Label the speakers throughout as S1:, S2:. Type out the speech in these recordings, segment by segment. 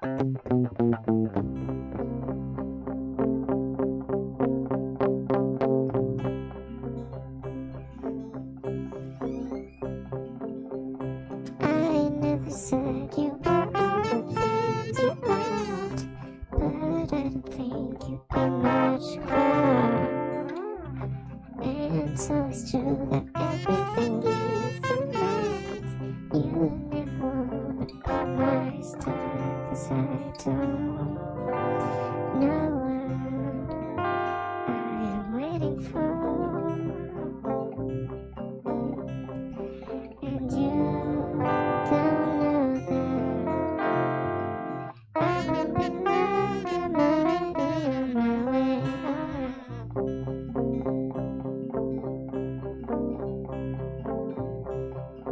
S1: I never said you were all the things you aren't, but I don't think you'd be much clearer. And so it's true that everything is alright. You never would be my star, 'cause I don't know what I am waiting for. And you don't know that I will be like I'm already on my way.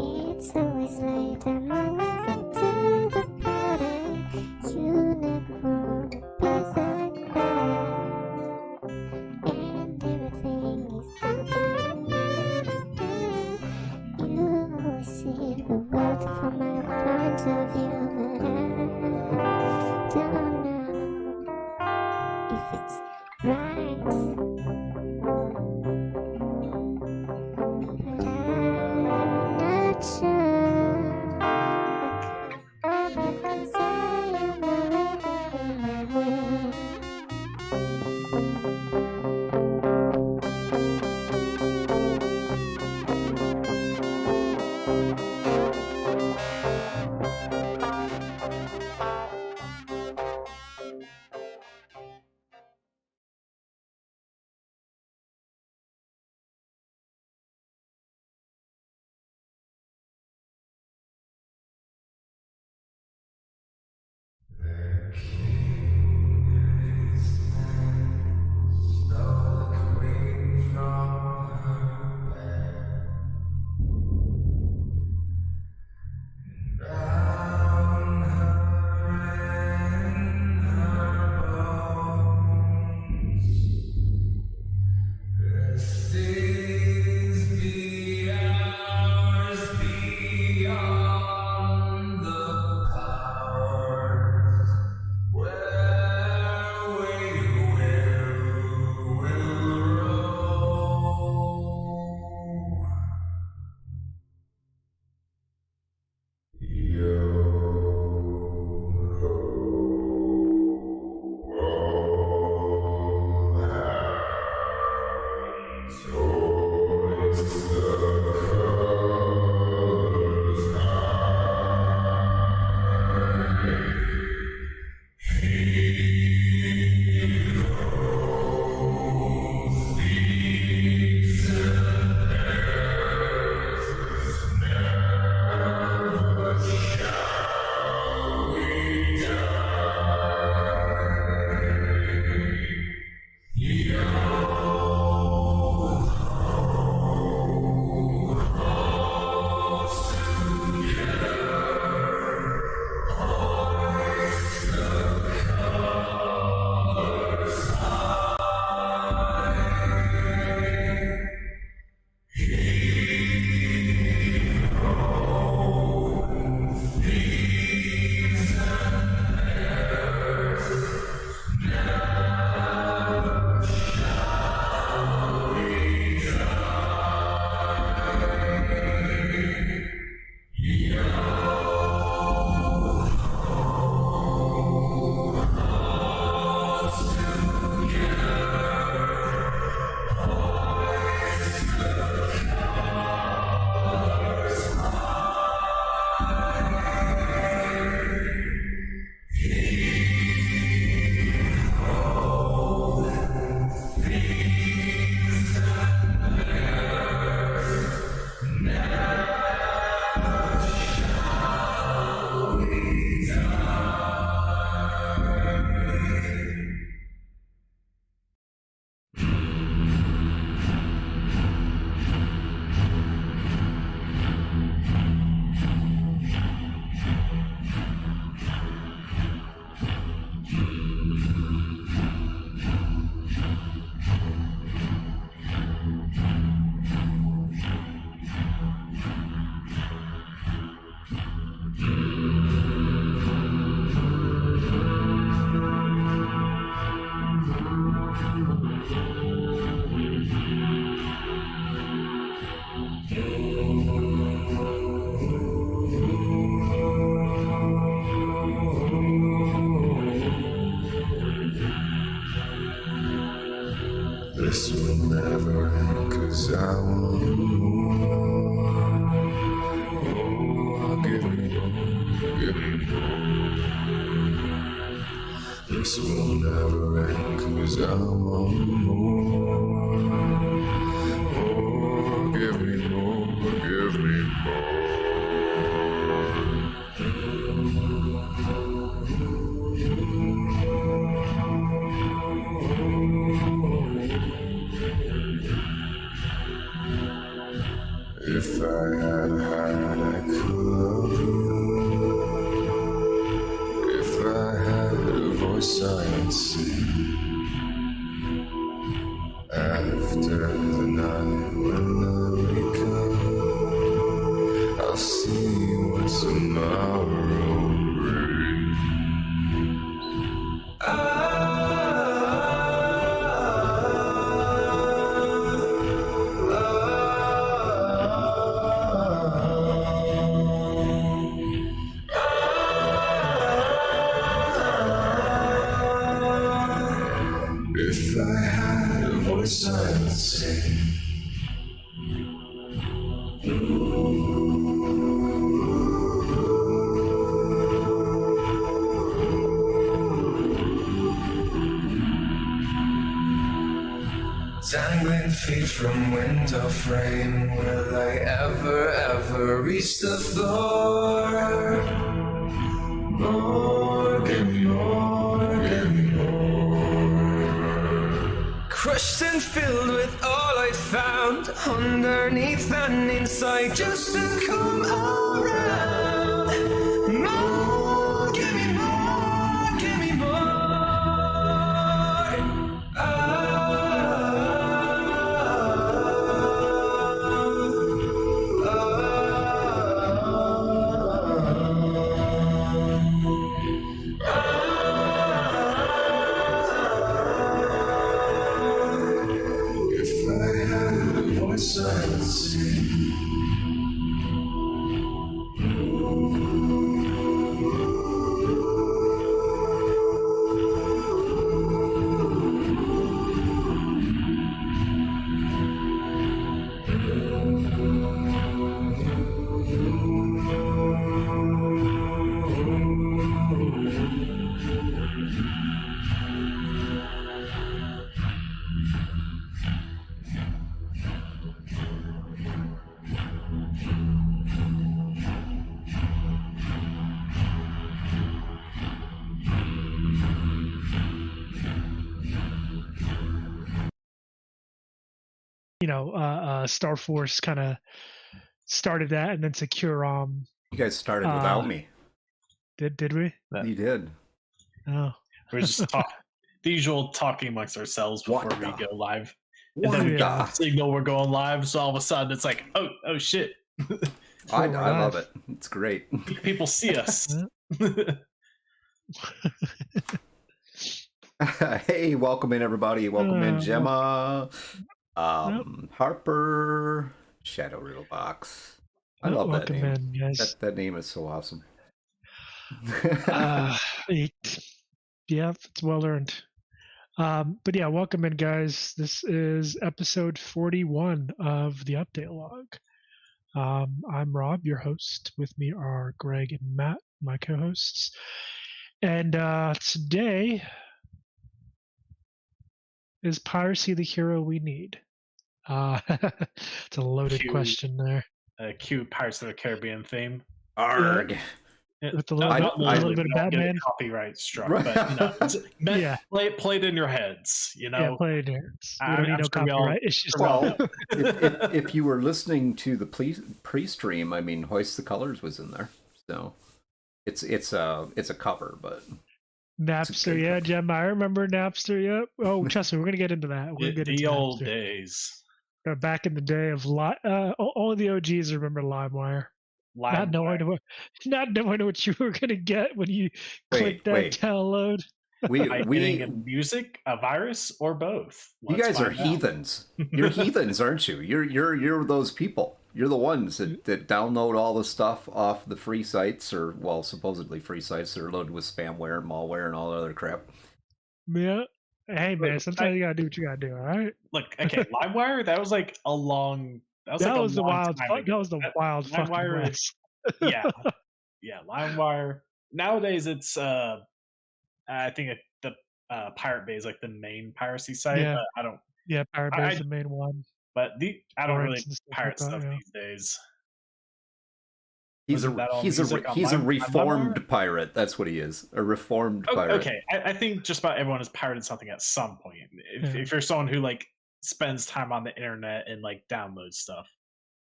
S1: It's always late, I'm always late to the party. You never wanna be like that. And everything is happening. You always see the world from my point of view, but I don't know if it's right. But I'm not sure. I can't because I am already on my way.
S2: The king is dead, stole the queen from her bed. Bound her in her bones. The seas be ours beyond the powers where we will roam. Yo ho, all hands hoist the colors high. Heave ho, thieves and heirs, never shall we die. Yo ho, hearts together, hoist the colors high. Heave ho, thieves and heirs, never shall we die. Yo ho, hearts together. This will never end, 'cause I want more. Oh, give me more, give me more. This will never end, 'cause I want more. Oh, give me more, give me more. If I had a heart, I could love you. If I had a voice, I'd sing. After the night when I wake up, I'll see what tomorrow brings. If I had a voice, I'd sing. Dangling feet from window frame, will I ever reach the floor? More, give me more, give me more. Crushed and filled with all I found, underneath and inside, just to come around. More, give me more, give me more. If I had a voice, I'd sing.
S3: Star Force kind of started that, and then Secure
S4: You guys started without me.
S3: did we?
S4: You did.
S3: Oh,
S5: We're just the usual talking amongst ourselves before we
S4: Wanda.
S5: go live. And then we get the signal we're going live, so all of a sudden it's like, oh shit.
S4: I love it. It's great.
S5: People see us.
S4: Hey, welcome in everybody. Welcome in Gemma, Harper, Shadow Riddle Box. I love that name.
S3: in, guys.
S4: That name is so awesome.
S3: Yeah, it's well earned. But yeah, welcome in, guys. This is episode 41 of the Update Log. I'm Rob, your host. With me are Greg and Matt, my co-hosts. And today is Piracy the hero we need? It's a loaded question there.
S5: Cute Pirates of the Caribbean theme.
S4: Arg.
S3: With a little bit of Batman.
S5: Copyright struck,
S4: Right.
S5: but
S3: Yeah.
S5: play it in your heads.
S3: Yeah, play it here. We don't need
S5: I'm
S3: no
S5: sure we all-
S3: copyright. It's just
S4: Well, if you were listening to the pre-stream, I mean, Hoist the Colors was in there, so it's a cover, but
S3: Napster, yeah, Gem. I remember Napster. Yep. Oh, trust me, we're gonna get into that. We're gonna get
S5: the
S3: into
S5: old
S3: Napster.
S5: days.
S3: Back in the day of only the OGs remember LimeWire. Not knowing what you were gonna get when you clicked that download.
S5: Getting
S4: we
S5: in music, a virus, or both.
S4: you
S5: Let's
S4: guys are
S5: find out.
S4: heathens. You're heathens, aren't you? You're those people. You're the ones that download all the stuff off the free sites, or well, supposedly free sites that are loaded with spamware and malware and all that other crap.
S3: Yeah. Hey man, sometimes you gotta do what you gotta do. All right.
S5: Look, okay, LimeWire, that was like a long. That was
S3: That
S5: like a
S3: was the
S5: long
S3: wild.
S5: time ago.
S3: That was the wild fucking
S5: LimeWire,
S3: west.
S5: yeah, LimeWire. Nowadays, it's I think the Pirate Bay is like the main piracy site,
S3: Yeah.
S5: but I don't.
S3: Yeah, Pirate Bay
S5: I
S3: is the main one.
S5: I don't really
S3: Torrents and stuff like
S5: pirate
S3: that,
S5: stuff
S3: yeah.
S5: these days.
S4: He's
S5: Wasn't that all
S4: he's
S5: music on
S4: he's a
S5: LimeWire?
S4: reformed pirate. That's what he is. A reformed pirate.
S5: Okay, I think just about everyone has pirated something at some point. If you're someone who like spends time on the internet and like downloads stuff,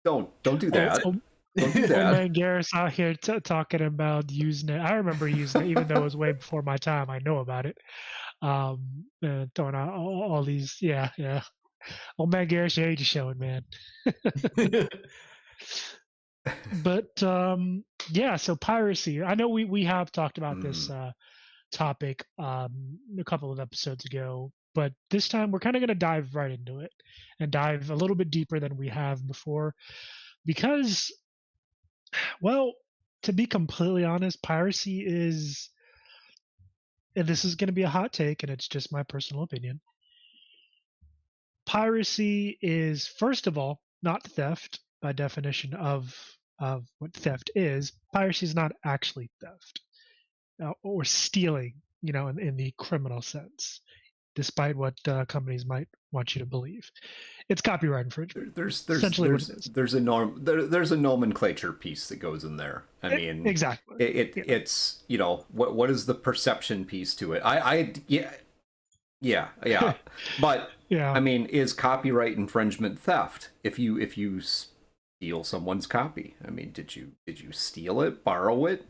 S4: Don't do that.
S3: Old
S4: Don't do that.
S3: man Garris out here talking about using it. I remember using it, even though it was way before my time. I know about it. Throwing out all these, yeah. Old man Garris, your age is showing, man. But yeah, so piracy. I know we have talked about this topic a couple of episodes ago, but this time we're kind of going to dive right into it and dive a little bit deeper than we have before, because, well, to be completely honest, piracy is, and this is going to be a hot take, and it's just my personal opinion. Piracy is, first of all, not theft by definition of what theft is. Piracy is not actually theft or stealing, in the criminal sense, despite what companies might want you to believe. It's copyright infringement. There's
S4: a nomenclature piece that goes in there. I mean,
S3: exactly.
S4: It's what is the perception piece to it? Yeah. But
S3: yeah.
S4: I mean, is copyright infringement theft? If you steal someone's copy, I mean, did you steal it, borrow it?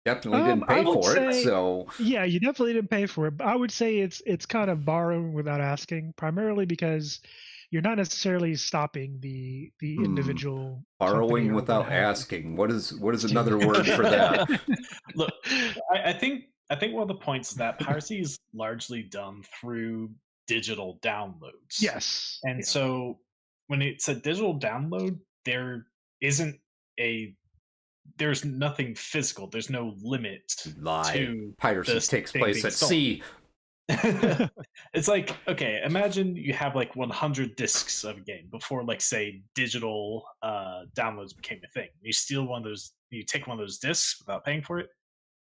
S4: Definitely didn't pay for it. So
S3: yeah, you definitely didn't pay for it. But I would say it's kind of borrowing without asking, primarily because you're not necessarily stopping the individual.
S4: Borrowing without asking. What is another word for that?
S5: Look, I think one of the points is that piracy is largely done through digital downloads.
S3: Yes.
S5: And so when it's a digital download, there's nothing physical. There's no limit to
S4: piracy takes place at sea.
S5: It's like, okay, imagine you have like 100 discs of a game before, like, say, digital downloads became a thing. You steal one of those, you take one of those discs without paying for it,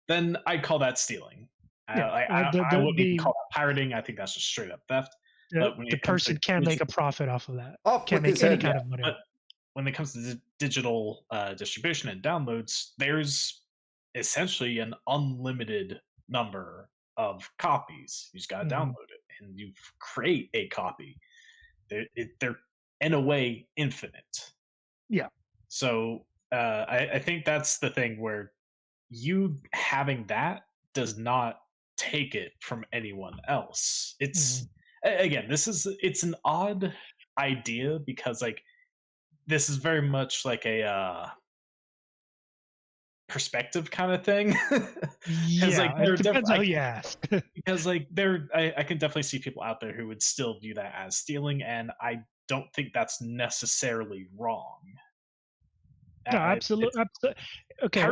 S5: then I'd call that stealing.
S3: Yeah,
S5: I wouldn't even call that pirating. I think that's just straight up theft.
S3: Yeah, the person can make a profit off of that. Can't make any kind of money.
S5: But when it comes to digital distribution and downloads, there's essentially an unlimited number of copies. You just got to download it, and you create a copy. They're in a way infinite.
S3: Yeah.
S5: So I think that's the thing where you having that does not take it from anyone else. It's again, it's an odd idea because like this is very much like a perspective kind of thing.
S3: Yeah,
S5: like,
S3: it depends how you ask.
S5: Because like I can definitely see people out there who would still view that as stealing, and I don't think that's necessarily wrong.
S3: No, absolutely. Okay,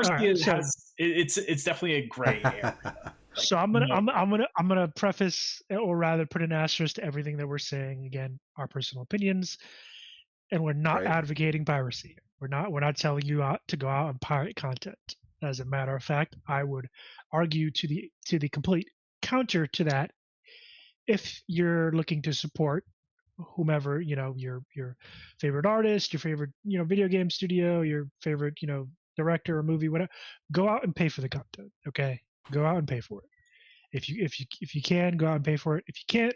S5: it's definitely a gray area.
S3: So I'm gonna preface, or rather put an asterisk to everything that we're saying. Again, our personal opinions, and we're not advocating piracy. We're not telling you to go out and pirate content. As a matter of fact, I would argue to the complete counter to that. If you're looking to support whomever, your favorite artist, your favorite video game studio, your favorite director or movie, whatever, go out and pay for the content. Okay, go out and pay for it. If you can, go out and pay for it. If you can't,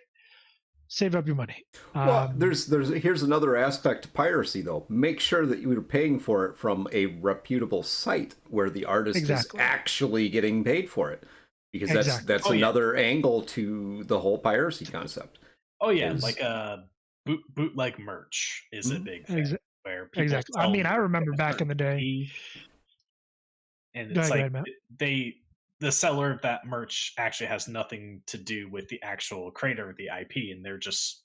S3: save up your money.
S4: Well, here's another aspect to piracy though. Make sure that you're paying for it from a reputable site where the artist is actually getting paid for it, because that's another angle to the whole piracy concept.
S5: Oh yeah, like bootleg merch is a big thing where people
S3: I mean, I remember back in the day,
S5: and it's the seller of that merch actually has nothing to do with the actual creator of the IP, and they're just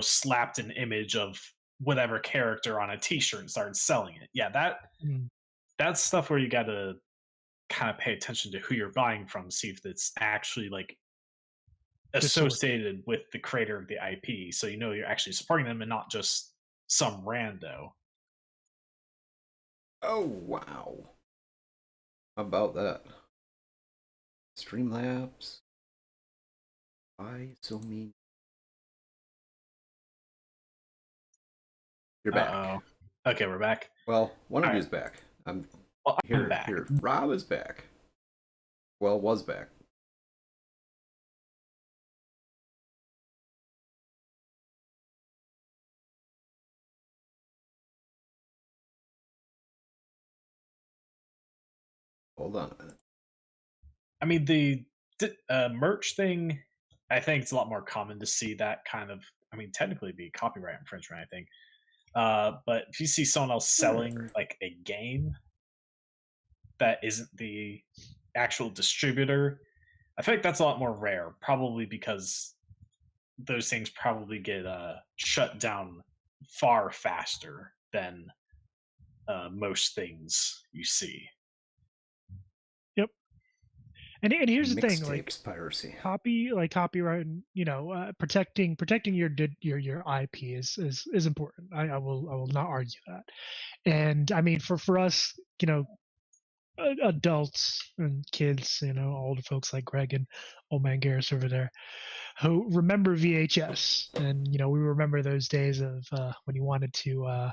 S5: slapped an image of whatever character on a T-shirt and started selling it. Yeah, that's stuff where you got to kind of pay attention to who you're buying from, see if it's actually like associated with the creator of the IP, so you know you're actually supporting them and not just some rando.
S4: Oh wow! How about that? Streamlabs. Why so mean? You're back.
S5: Uh-oh. Okay, we're back.
S4: Well, one of you is back. I'm back. Here, Rob is back. Well, was back. Hold on a minute.
S5: I mean, the merch thing, I think it's a lot more common to see that kind of, I mean, technically be copyright infringement, I think. But if you see someone else selling like a game that isn't the actual distributor, I feel like that's a lot more rare, probably because those things probably get shut down far faster than most things you see.
S3: Yep. And here's the thing, like
S4: piracy,
S3: copyright, protecting your IP is important. I will not argue that. And I mean, for us, adults and kids, older folks like Greg and old man Garris over there, who remember VHS, and we remember those days of when you wanted to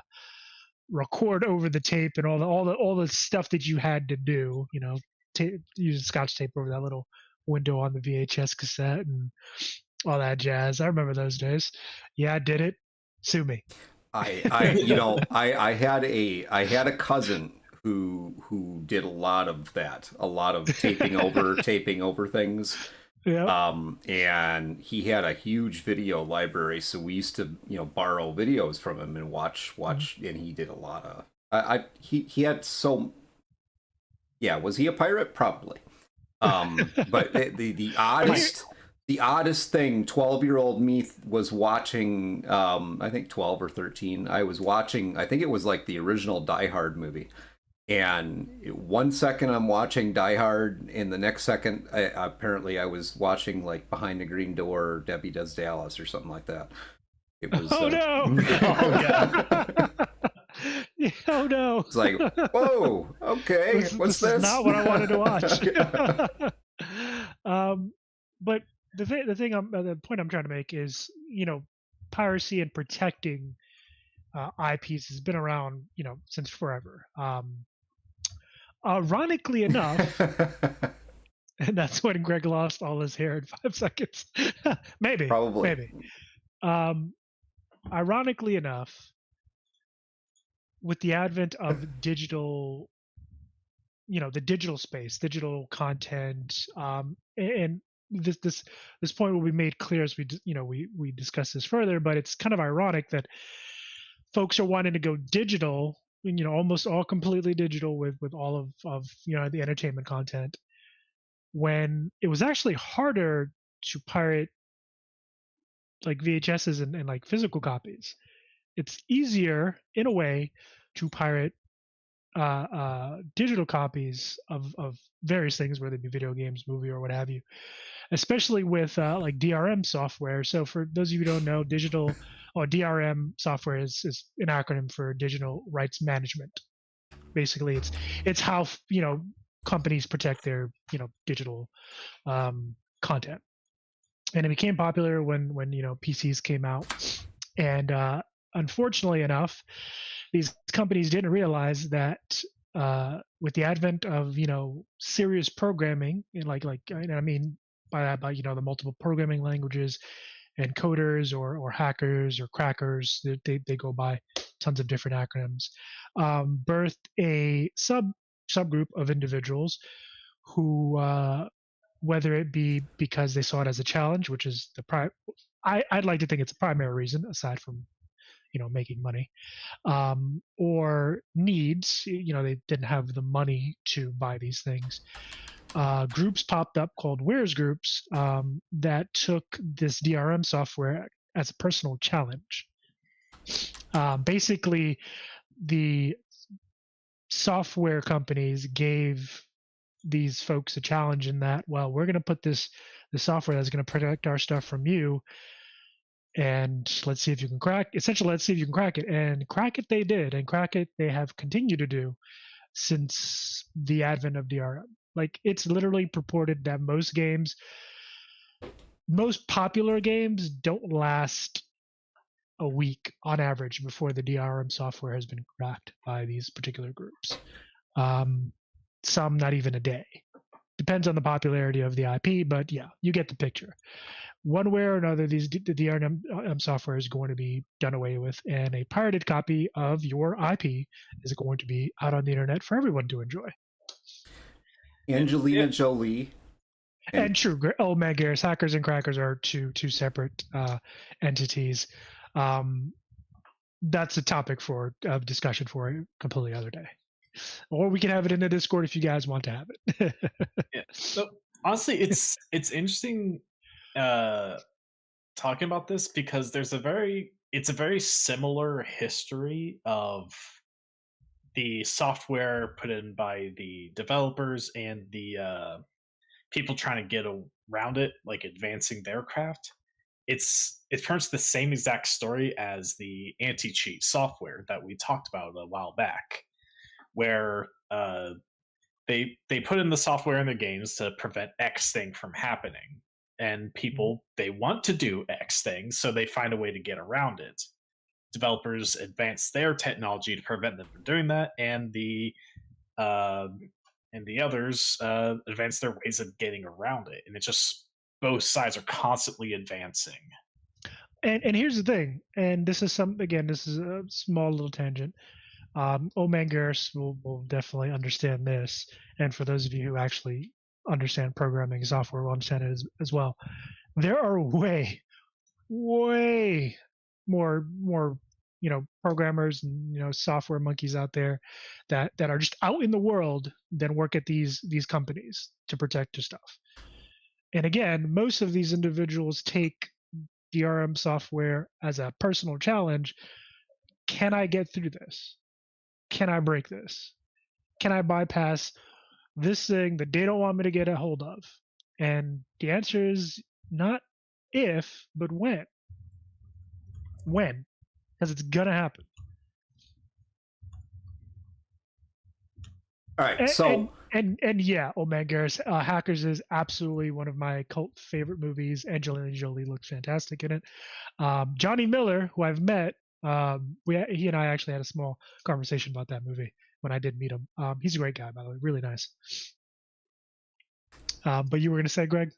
S3: record over the tape and all the stuff that you had to do, using Scotch tape over that little window on the VHS cassette and all that jazz. I remember those days. Yeah, I did it. Sue me.
S4: I had a cousin who did a lot of that, a lot of taping over things.
S3: Yeah.
S4: And he had a huge video library, so we used to borrow videos from him and watch, and he did a lot of. He had so. Yeah, was he a pirate? Probably. But the oddest thing, 12-year-old me was watching. I think 12 or 13. I was watching. I think it was like the original Die Hard movie. And 1 second I'm watching Die Hard, and the next second apparently I was watching like Behind the Green Door, or Debbie Does Dallas, or something like that. It was.
S3: Oh no! Oh no!
S4: It's like, whoa, okay, what's this?
S3: Is not what I wanted to watch. But the point I'm trying to make is, piracy and protecting IPs has been around, since forever. Ironically enough, and that's when Greg lost all his hair in 5 seconds. Maybe. Ironically enough, with the advent of digital, the digital space, digital content, and this point will be made clear as we discuss this further. But it's kind of ironic that folks are wanting to go digital, almost all completely digital with all of the entertainment content, when it was actually harder to pirate like VHSs and like physical copies. It's easier in a way to pirate digital copies of various things, whether it be video games, movie, or what have you, especially with like DRM software. So for those of you who don't know, DRM software is an acronym for Digital Rights Management. Basically, it's how companies protect their digital content. And it became popular when PCs came out, and unfortunately enough, these companies didn't realize that with the advent of serious programming, and I mean by that, the multiple programming languages and coders or hackers or crackers, they go by tons of different acronyms, birthed a subgroup of individuals who, whether it be because they saw it as a challenge, which is I'd like to think it's a primary reason aside from making money, or needs, they didn't have the money to buy these things. Groups popped up called Wares groups that took this DRM software as a personal challenge. Basically, the software companies gave these folks a challenge in that, well, we're going to put this the software that's going to protect our stuff from you. And let's see if you can crack. Essentially, let's see if you can crack it. And crack it, they did, and crack it, they have continued to do since the advent of DRM. Like, it's literally purported that most popular games don't last a week on average before the DRM software has been cracked by these particular groups. Some not even a day. Depends on the popularity of the IP, but yeah, you get the picture. One way or another, the DRM software is going to be done away with, and a pirated copy of your IP is going to be out on the internet for everyone to enjoy.
S4: Angelina Jolie.
S3: And true, oh man, Garrus, hackers and crackers are two separate entities. That's a topic for discussion for a completely other day, or we can have it in the Discord if you guys want to have it.
S5: Yeah. So honestly, it's interesting talking about this because it's a very similar history of the software put in by the developers and the people trying to get around it, like advancing their craft. It turns the same exact story as the anti-cheat software that we talked about a while back, where they put in the software in the games to prevent X thing from happening, and people, they want to do X thing, so they find a way to get around it. Developers advance their technology to prevent them from doing that, and the others advance their ways of getting around it, and it just, both sides are constantly advancing.
S3: And here's the thing, and this is a small little tangent. Old Man Garrus will definitely understand this, and for those of you who actually understand programming software will understand it as well. There are way more programmers and software monkeys out there that are just out in the world than work at these companies to protect your stuff. And again, most of these individuals take DRM software as a personal challenge. Can I get through this? Can I break this? Can I bypass this thing that they don't want me to get a hold of? And the answer is not if, but when. When? Because it's gonna happen.
S4: All right, so
S3: and yeah, Old Man Garrus, Hackers is absolutely one of my cult favorite movies. Angelina Jolie looks fantastic in it. Johnny Miller, who I've met, he and I actually had a small conversation about that movie when I did meet him. He's a great guy, by the way, really nice. But you were gonna say, Greg?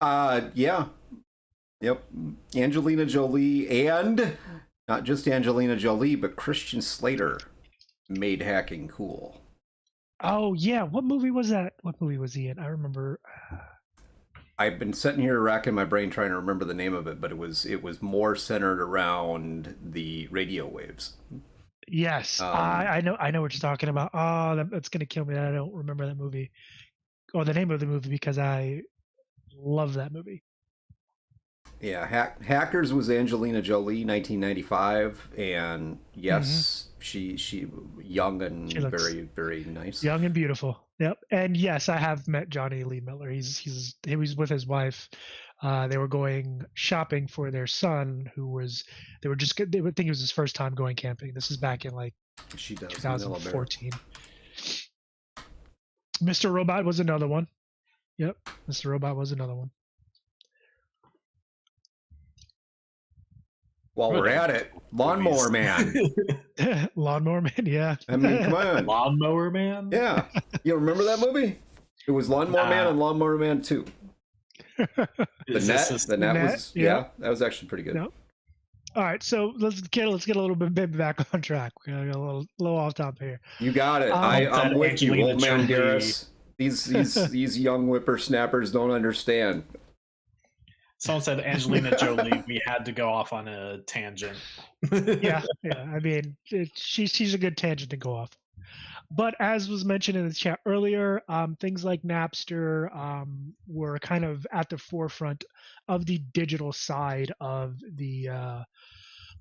S4: Yeah. Yep. Angelina Jolie, and not just Angelina Jolie, but Christian Slater made hacking cool.
S3: Oh yeah, what movie was that? What movie was he in? I remember.
S4: I've been sitting here racking my brain trying to remember the name of it, but it was more centered around the radio waves.
S3: Yes, I know what you're talking about. Oh, that's gonna kill me that I don't remember that movie or the name of the movie because I love that movie.
S4: Yeah, Hackers was Angelina Jolie, 1995, and yes, she young and very, very nice,
S3: young and beautiful. Yep, and yes, I have met Johnny Lee Miller. He was with his wife. They were going shopping for their son, they would think it was his first time going camping. This is back in 2014. Mr. Robot was another one. Yep, Mr. Robot was another one.
S4: While we're at it, Lawnmower Man.
S3: Lawnmower Man, yeah.
S4: I mean, come on.
S5: Lawnmower Man?
S4: Yeah. You remember that movie? It was Lawnmower Man and Lawnmower Man 2. The net was, yeah, that was actually pretty good.
S3: Yep. All right, so let's get a little bit back on track. We're a little off top here.
S4: You got it. I'm with you, Old Man Garrus. These young whippersnappers don't understand.
S5: Someone said Angelina Jolie. We had to go off on a tangent.
S3: yeah. I mean, she's a good tangent to go off. But as was mentioned in the chat earlier, things like Napster were kind of at the forefront of the digital side of the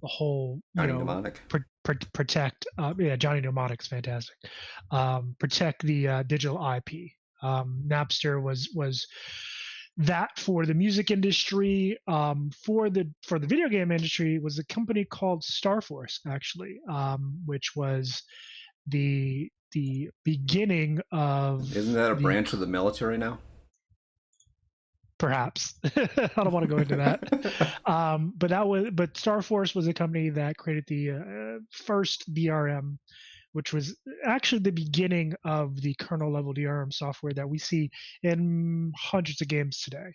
S3: whole protect. Johnny Mnemonic's fantastic. Protect the digital IP. Napster was that for the music industry. For the video game industry was a company called Starforce, actually, which was the beginning of.
S4: Isn't that a branch of the military now?
S3: Perhaps. I don't want to go into that. But Starforce was a company that created the first DRM, which was actually the beginning of the kernel level DRM software that we see in hundreds of games today.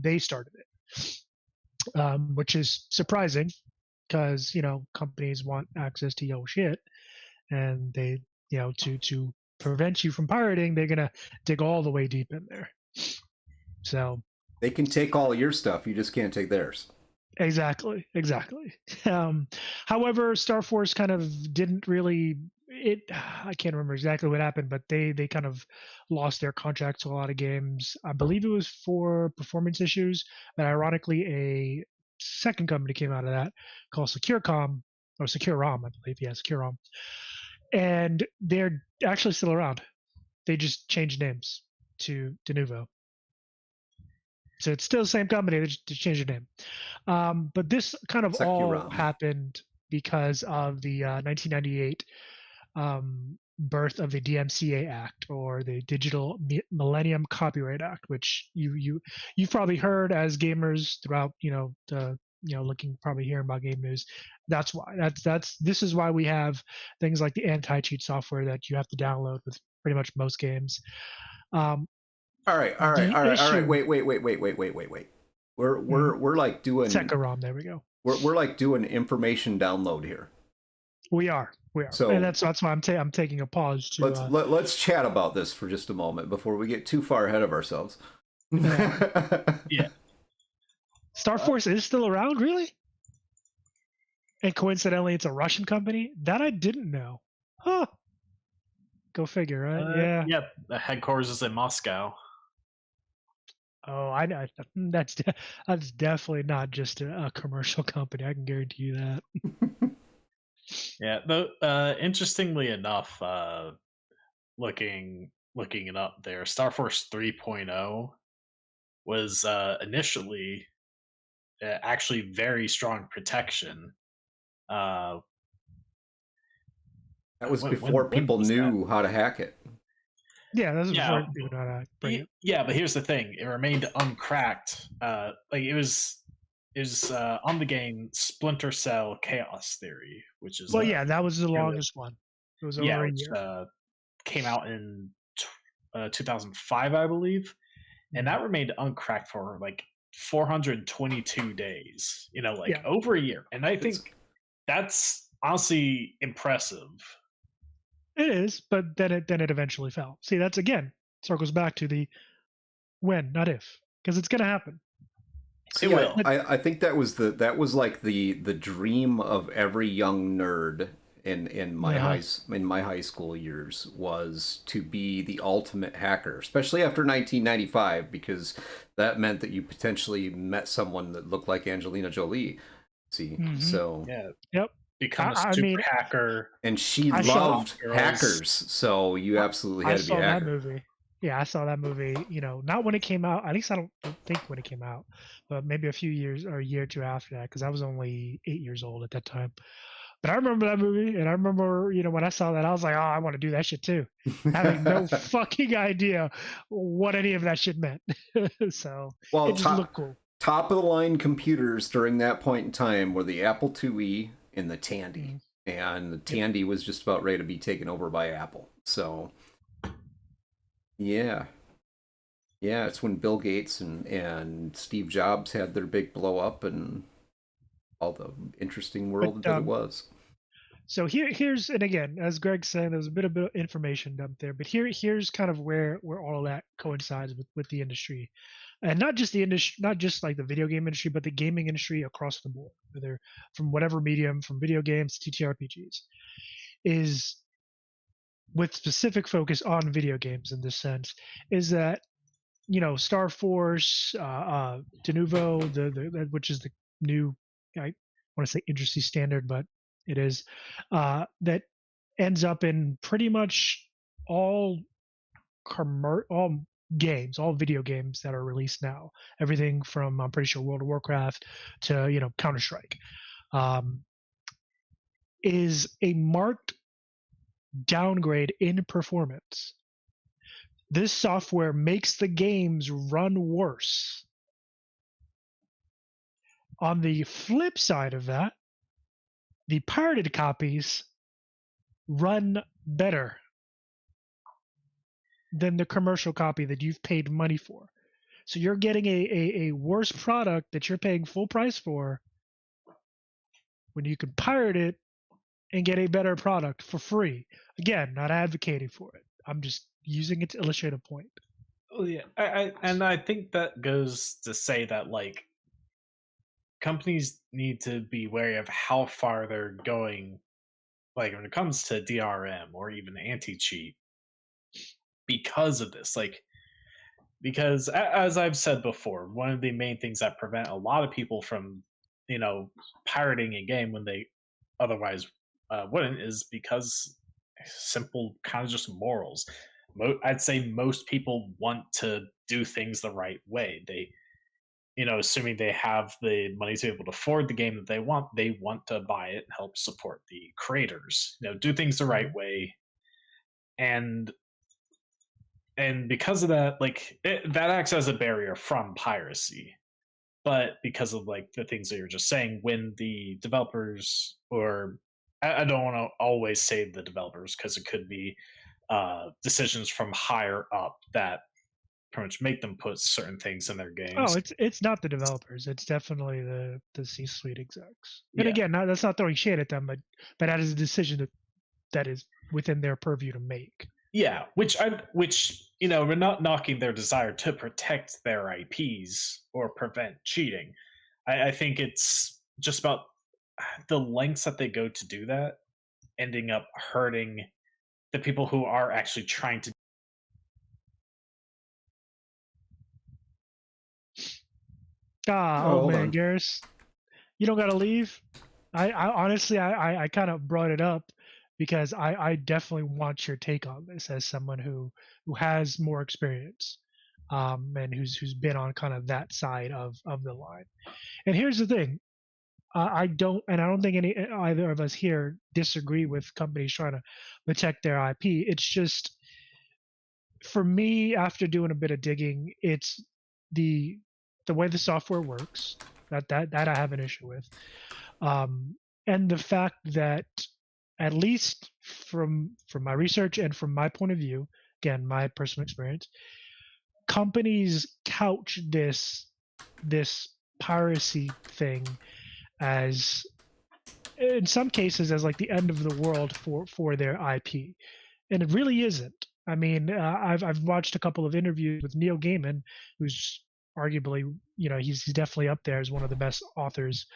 S3: They started it, which is surprising because, companies want access to your shit, and they, to prevent you from pirating, they're going to dig all the way deep in there. So
S4: they can take all your stuff. You just can't take theirs.
S3: Exactly. However, Starforce kind of didn't really. I can't remember exactly what happened, but they kind of lost their contract to a lot of games. I believe it was for performance issues. But ironically, a second company came out of that called SecureCom or SecureROM, I believe. Yeah, SecureROM, and they're actually still around. They just changed names to Denuvo. So it's still the same company, they just changed their name. But this kind of all happened because of the 1998 birth of the DMCA Act, or the Digital Millennium Copyright Act, which you've probably heard as gamers throughout, looking, probably hearing about game news. That's why. This is why we have things like the anti-cheat software that you have to download with pretty much most games.
S4: All right. Wait. We're like doing
S3: SecureROM. There we go.
S4: We're like doing information download here.
S3: We are. So, and that's why I'm taking a pause to.
S4: Let's chat about this for just a moment before we get too far ahead of ourselves.
S3: Yeah. Starforce is still around, really? And coincidentally, it's a Russian company? That I didn't know. Huh. Go figure, right? Yeah.
S5: Yep. The headquarters is in Moscow.
S3: Oh, I know. That's definitely not just a commercial company. I can guarantee you that.
S5: Yeah, though. Interestingly enough, looking it up there, Starforce 3.0 was initially actually very strong protection.
S4: That was before people knew how to hack it.
S3: Yeah, that was before people knew how to bring it.
S5: Yeah, but here's the thing: it remained uncracked. It was on the game Splinter Cell Chaos Theory, which is
S3: that was the longest one. It was over a year.
S5: Came out in 2005, I believe, and that remained uncracked for like 422 days. Over a year, and I think that's honestly impressive.
S3: It is, but then it eventually fell. See, that's again circles back to the when, not if, because it's going to happen.
S4: It will. I think that was like the dream of every young nerd in my high school years, was to be the ultimate hacker, especially after 1995, because that meant that you potentially met someone that looked like Angelina Jolie. See, so
S3: yep.
S5: Become a super hacker,
S4: and she loved hackers, so you absolutely had to be a hacker.
S3: I saw that movie. Yeah, I saw that movie. Not when it came out. At least I don't think when it came out, but maybe a few years or a year or two after that, because I was only 8 years old at that time. But I remember that movie, and I remember, when I saw that, I was like, oh, I want to do that shit too, having no fucking idea what any of that shit meant. So it just looked cool.
S4: Top of the line computers during that point in time were the Apple IIe and the Tandy, and the Tandy was just about ready to be taken over by Apple. So yeah, it's when Bill Gates and Steve Jobs had their big blow up and all the interesting world that it was.
S3: So here's, and again, as Greg said, there was a bit of information dumped there, but here's kind of where all of that coincides with the industry. And not just the industry, not just like the video game industry, but the gaming industry across the board, whether from whatever medium, from video games to TTRPGs, is with specific focus on video games in this sense, is that, Starforce, Denuvo, which is the new, I want to say industry standard, but it is, that ends up in pretty much all all games, all video games that are released now, everything from, I'm pretty sure, World of Warcraft to Counter-Strike, is a marked downgrade in performance. This software makes the games run worse. On the flip side of that, the pirated copies run better than the commercial copy that you've paid money for. So you're getting a worse product that you're paying full price for when you can pirate it and get a better product for free. Again, not advocating for it. I'm just using it to illustrate a point.
S5: Oh yeah, I think that goes to say that like companies need to be wary of how far they're going, like when it comes to DRM or even anti-cheat, because of this. Like, because as I've said before, one of the main things that prevent a lot of people from pirating a game when they otherwise wouldn't is because simple kind of just morals. I'd say most people want to do things the right way. They, assuming they have the money to be able to afford the game that they want to buy it and help support the creators. Do things the right way, and because of that, like that acts as a barrier from piracy. But because of like the things that you're just saying, when the developers, or I don't want to always say the developers because it could be decisions from higher up that pretty much make them put certain things in their games.
S3: Oh, it's not the developers. It's definitely the C-suite execs. And again, that's not throwing shade at them, but that is a decision that is within their purview to make.
S5: Yeah, which we're not knocking their desire to protect their IPs or prevent cheating. I think it's just about the lengths that they go to do that, ending up hurting the people who are actually trying to.
S3: Oh man, Garrus, you don't gotta leave. I honestly, I kind of brought it up because I definitely want your take on this as someone who has more experience, and who's been on kind of that side of the line. And here's the thing, I don't think either of us here disagree with companies trying to protect their IP. It's just, for me, after doing a bit of digging, it's the way the software works that I have an issue with, and the fact that, at least from my research and from my point of view, again, my personal experience, companies couch this piracy thing as, in some cases, as like the end of the world for their IP, and it really isn't. I mean, I've watched a couple of interviews with Neil Gaiman, who's arguably, he's definitely up there as one of the best authors,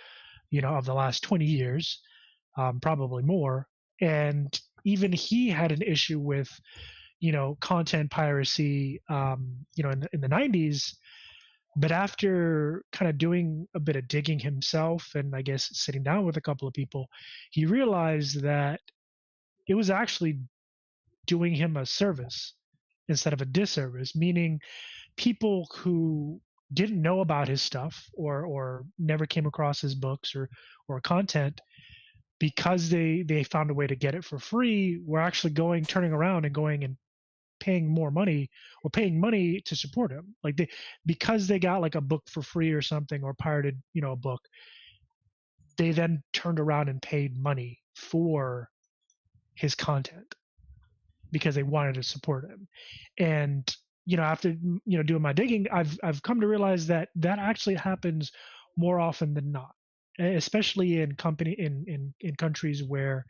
S3: of the last 20 years, probably more. And even he had an issue with, content piracy, in the 90s. But after kind of doing a bit of digging himself, and I guess sitting down with a couple of people, he realized that it was actually doing him a service instead of a disservice, meaning people who didn't know about his stuff or never came across his books or content, because they found a way to get it for free, were actually turning around and going and paying more money, or paying money to support him. Like because they got like a book for free or something, or pirated, a book, they then turned around and paid money for his content because they wanted to support him. And after doing my digging, I've come to realize that actually happens more often than not, especially in countries where,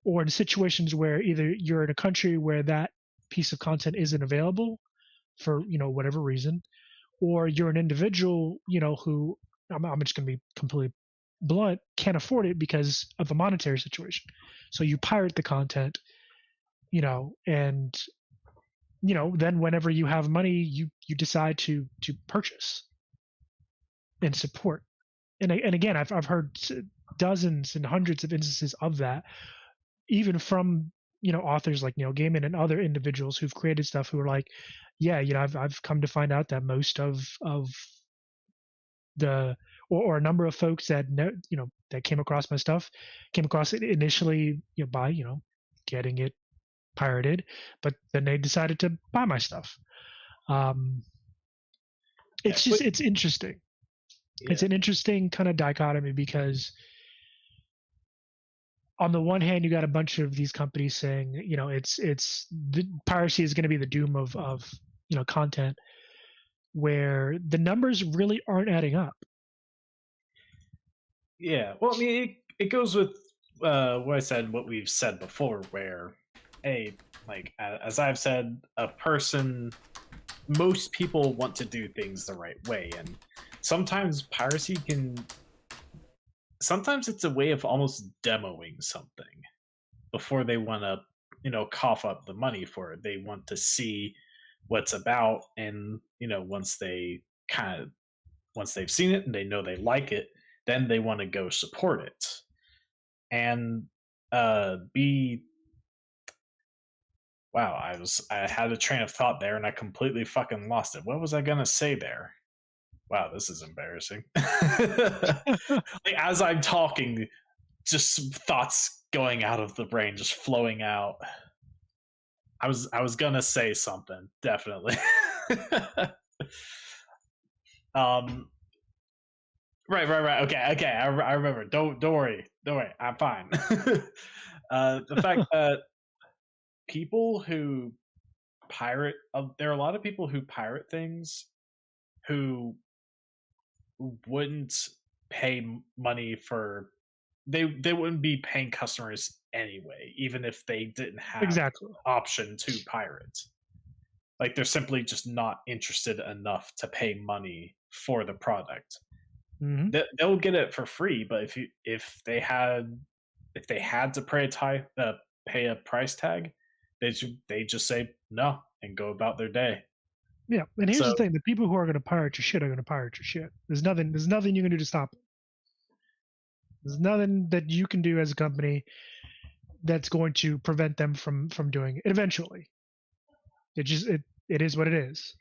S3: or in situations where either you're in a country where that piece of content isn't available for whatever reason, or you're an individual who, I'm just going to be completely blunt, can't afford it because of a monetary situation. So you pirate the content, and then whenever you have money, you decide to purchase and support. And again, I've heard dozens and hundreds of instances of that, even from authors like Neil Gaiman and other individuals who've created stuff who are like, yeah, I've come to find out that most of the or a number of folks that that came across my stuff came across it initially by getting it pirated, but then they decided to buy my stuff. It's interesting. Yeah. It's an interesting kind of dichotomy because on the one hand, you got a bunch of these companies saying, it's the piracy is going to be the doom of content, where the numbers really aren't adding up.
S5: Yeah, well, I mean, it goes with what I said, what we've said before, where, as I've said, most people want to do things the right way, and sometimes piracy sometimes it's a way of almost demoing something before they want to, cough up the money for it. They want to see what's about, and, once they've seen it and they know they like it, then they want to go support it. And wow, I had a train of thought there and I completely fucking lost it. What was I gonna say there? Wow, this is embarrassing. As I'm talking, just thoughts going out of the brain, just flowing out. I was gonna say something, definitely. Right. Okay. I remember. Don't worry. I'm fine. The fact that people who pirate, there are a lot of people who pirate things who wouldn't pay money for. They wouldn't be paying customers anyway, even if they didn't have option to pirate. Like, they're simply just not interested enough to pay money for the product. Mm-hmm. They'll get it for free, but if they had to pay a price tag, they just say no and go about their day.
S3: Yeah, and here's the thing: the people who are going to pirate your shit are going to pirate your shit. There's nothing you can do to stop it. There's nothing that you can do as a company that's going to prevent them from doing it. Eventually, it is what it is.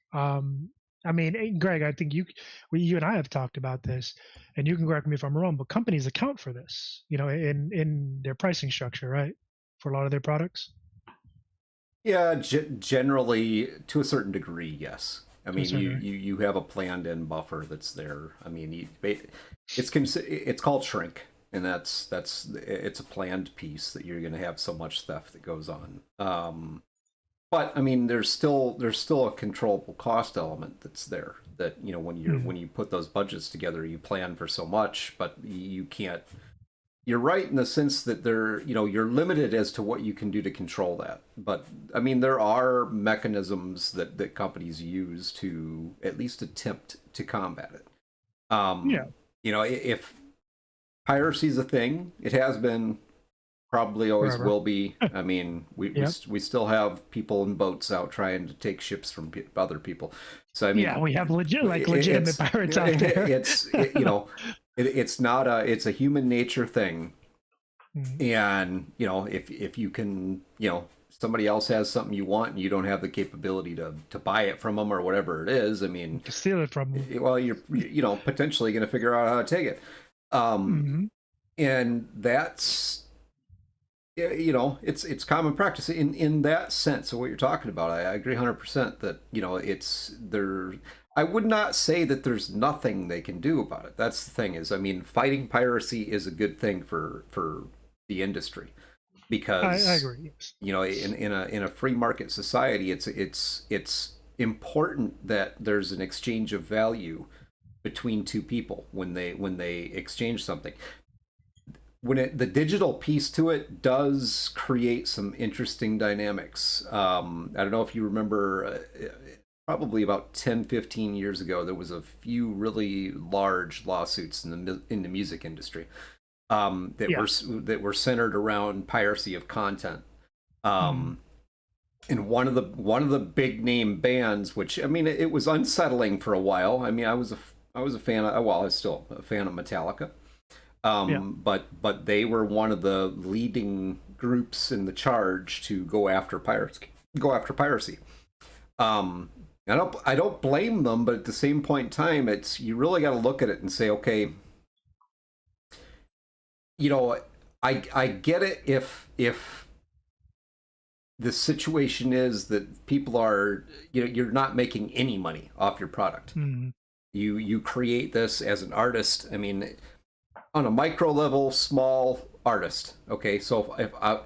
S3: I mean, Greg, I think you and I have talked about this, and you can correct me if I'm wrong, but companies account for this, in their pricing structure, right? For a lot of their products.
S4: Yeah, generally, to a certain degree, yes. I mean, you have a planned-in buffer that's there. I mean, it's called shrink, and it's a planned piece that you're going to have so much theft that goes on. But I mean, there's still a controllable cost element that's there. That when you put those budgets together, you plan for so much, but you can't. You're right in the sense that you're limited as to what you can do to control that. But I mean, there are mechanisms that companies use to at least attempt to combat it. If piracy is a thing, it has been. Probably always Forever. Will be. I mean, we still have people in boats out trying to take ships from other people. So I mean,
S3: we have legitimate pirates out there.
S4: It's a human nature thing.
S3: Mm-hmm.
S4: And if you can, somebody else has something you want and you don't have the capability to buy it from them or whatever it is. I mean,
S3: to steal it from them.
S4: Well, you're potentially going to figure out how to take it. And that's. It's common practice in that sense of what you're talking about. I agree 100% that it's there. I would not say that there's nothing they can do about it. That's the thing is, I mean, fighting piracy is a good thing for the industry because
S3: I agree. Yes.
S4: In a free market society, it's important that there's an exchange of value between two people when they exchange something. The digital piece to it does create some interesting dynamics. I don't know if you remember, probably about 10-15 years ago, there was a few really large lawsuits in the music industry that were centered around piracy of content. And one of the big name bands, which I mean, it was unsettling for a while. I mean, I was a fan of, well, I was still a fan of Metallica. But they were one of the leading groups in the charge to go after piracy. I don't blame them, but at the same point in time, you really got to look at it and say, okay, I get it if the situation is that people are, you're not making any money off your product.
S3: Mm-hmm.
S4: You create this as an artist. I mean, on a micro level, small artist. Okay, so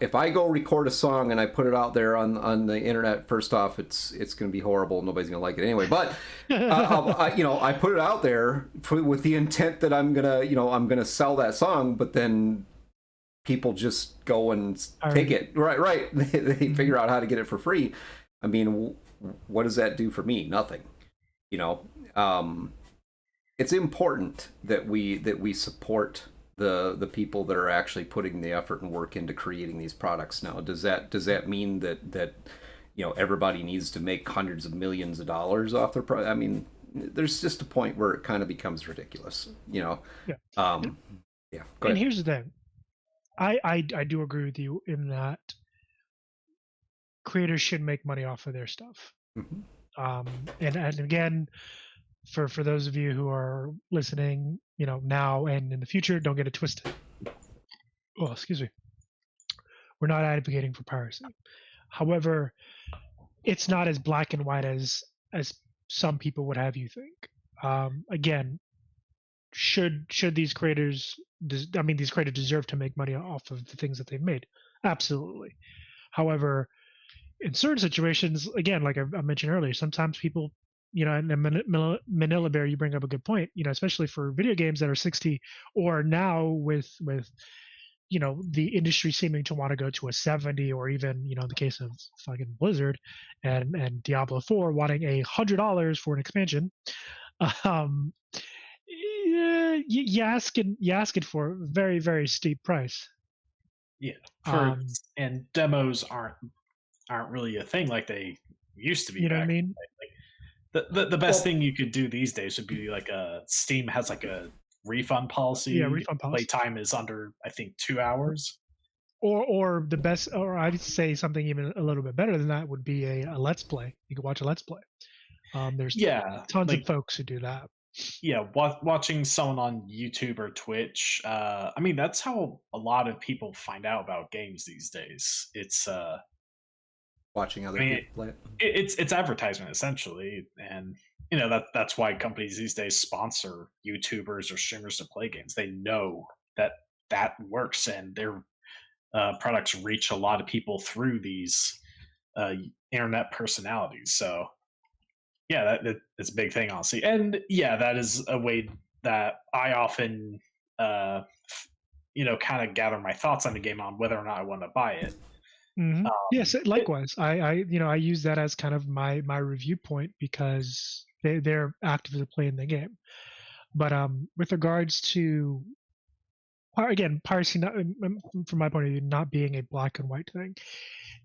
S4: if I go record a song and I put it out there on the internet, first off, it's going to be horrible. Nobody's going to like it anyway. But I put it out there with the intent that I'm gonna sell that song, but then people just go and take it. Right. They figure out how to get it for free. I mean, what does that do for me? Nothing. It's important that we support the people that are actually putting the effort and work into creating these products. Now, does that mean that everybody needs to make hundreds of millions of dollars off their product? I mean, there's just a point where it kind of becomes ridiculous.
S3: Yeah.
S4: Yeah. Go ahead.
S3: Here's the thing. I do agree with you in that creators should make money off of their stuff.
S4: Mm-hmm.
S3: And again, for those of you who are listening, now and in the future, don't get it twisted. Oh, excuse me. We're not advocating for piracy. However, it's not as black and white as some people would have you think. Again, should these creators deserve to make money off of the things that they've made? Absolutely. However, in certain situations, again, like I mentioned earlier, sometimes people, and Manila Bear, you bring up a good point, especially for video games that are 60, or now with the industry seeming to want to go to a 70, or even, in the case of fucking Blizzard and Diablo 4 wanting $100 for an expansion. You asking for a very, very steep price.
S5: Yeah, and demos aren't really a thing like they used to be.
S3: You know what I mean?
S5: Like the best thing you could do these days would be like Steam has like a refund policy.
S3: Yeah, refund policy.
S5: Playtime is under, I think, 2 hours.
S3: Or the best, or I'd say something even a little bit better than that would be a Let's Play. You can watch a Let's Play. There's tons of folks who do that.
S5: Yeah, watching someone on YouTube or Twitch. I mean, that's how a lot of people find out about games these days. It's
S4: watching other people play it.
S5: It's advertisement essentially, and that's why companies these days sponsor YouTubers or streamers to play games. They know that works, and their products reach a lot of people through these internet personalities. So yeah, that's a big thing, honestly. And yeah, that is a way that I often kind of gather my thoughts on the game on whether or not I want to buy it.
S3: Mm-hmm. Yes, likewise. I use that as kind of my review point, because they're actively playing the game. But with regards to, again, piracy, from my point of view, not being a black and white thing,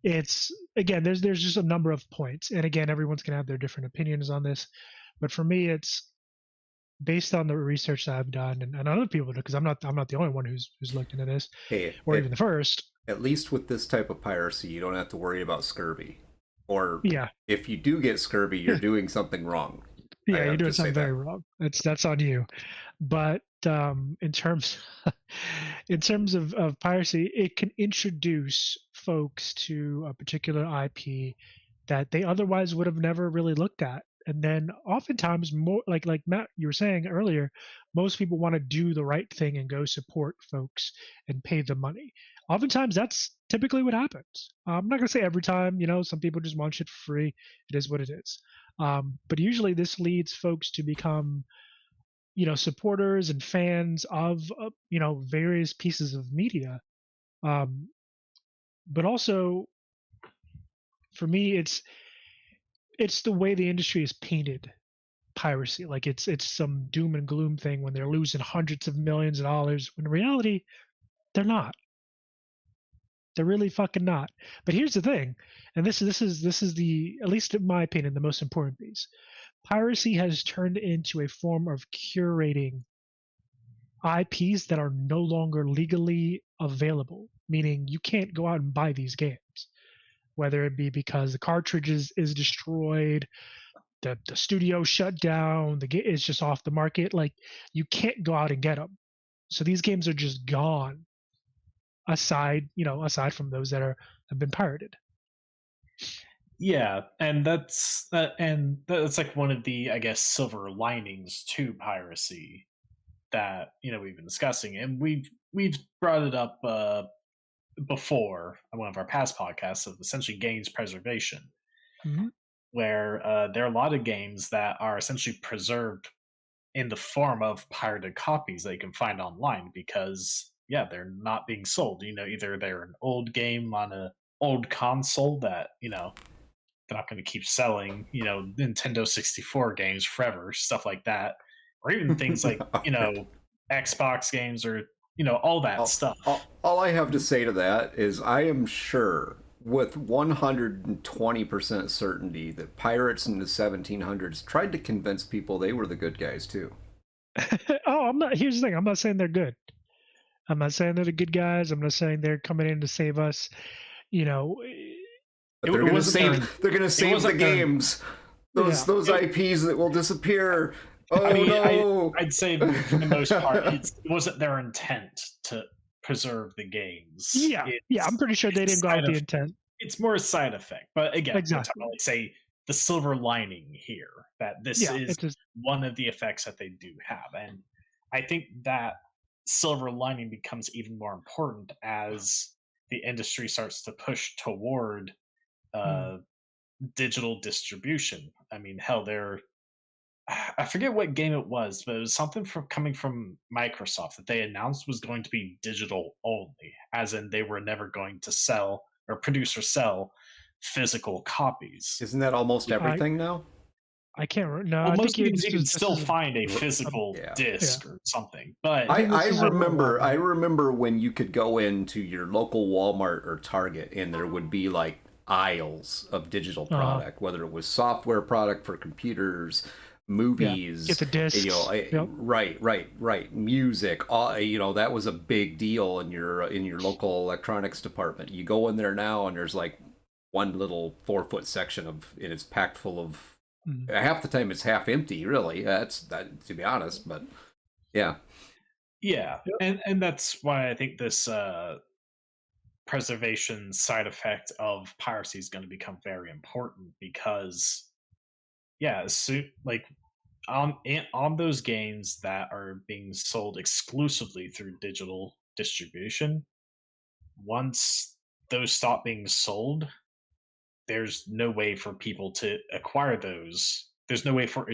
S3: it's, again, there's just a number of points, and again, everyone's gonna have their different opinions on this. But for me, it's based on the research that I've done, and other people, because I'm not the only one who's looked into this, even the first.
S4: At least with this type of piracy, you don't have to worry about scurvy. Or if you do get scurvy, you're doing something wrong.
S3: Yeah, you're doing something very wrong. That's on you. But in terms of piracy, it can introduce folks to a particular IP that they otherwise would have never really looked at. And then oftentimes, more like Matt, you were saying earlier, most people want to do the right thing and go support folks and pay the money. Oftentimes, that's typically what happens. I'm not going to say every time. Some people just want shit for free. It is what it is. But usually, this leads folks to become, supporters and fans of, various pieces of media. But also, for me, it's the way the industry is painted piracy. Like it's some doom and gloom thing when they're losing hundreds of millions of dollars, when in reality, they're not. They're really fucking not. But here's the thing, and this is the, at least in my opinion, the most important piece. Piracy has turned into a form of curating IPs that are no longer legally available. meaning you can't go out and buy these games, whether it be because the cartridge is destroyed, the studio shut down, the game is just off the market. Like, you can't go out and get them. So these games are just gone. Aside from those that have been pirated.
S5: Yeah, and that's like one of the, I guess, silver linings to piracy that we've been discussing, and we've brought it up before on one of our past podcasts of essentially games preservation, where there are a lot of games that are essentially preserved in the form of pirated copies that you can find online because they're not being sold. Either they're an old game on a old console that they're not going to keep selling, Nintendo 64 games forever, stuff like that, or even things like Xbox games or all that stuff.
S4: All I have to say to that is I am sure with 120% certainty that pirates in the 1700s tried to convince people they were the good guys too.
S3: Here's the thing, I'm not saying they're good. I'm not saying they're the good guys. I'm not saying they're coming in to save us.
S4: But they're going to save the games. Those IPs that will disappear. No!
S5: I'd say for the most part, it wasn't their intent to preserve the games.
S3: I'm pretty sure they didn't go out with the intent.
S5: It's more a side effect. But again, exactly. Like, say the silver lining here, that this is one of the effects that they do have. And I think that silver lining becomes even more important as the industry starts to push toward digital distribution. I mean, hell, I forget what game it was, but it was something coming from Microsoft that they announced was going to be digital only, as in they were never going to sell or produce or sell physical copies.
S4: Isn't that almost everything now?
S3: I can't remember. No,
S5: well, most games you can still find a physical disc or something. But
S4: I remember when you could go into your local Walmart or Target and there would be like aisles of digital product, whether it was software product for computers, movies,
S3: get the discs.
S4: Right, music. That was a big deal in your local electronics department. You go in there now and there's like one little 4-foot section and it's packed full of. Half the time it's half empty, really. That's to be honest, but yeah.
S5: And that's why I think this preservation side effect of piracy is going to become very important because, like on those games that are being sold exclusively through digital distribution, once those stop being sold, there's no way for people to acquire those. There's no way for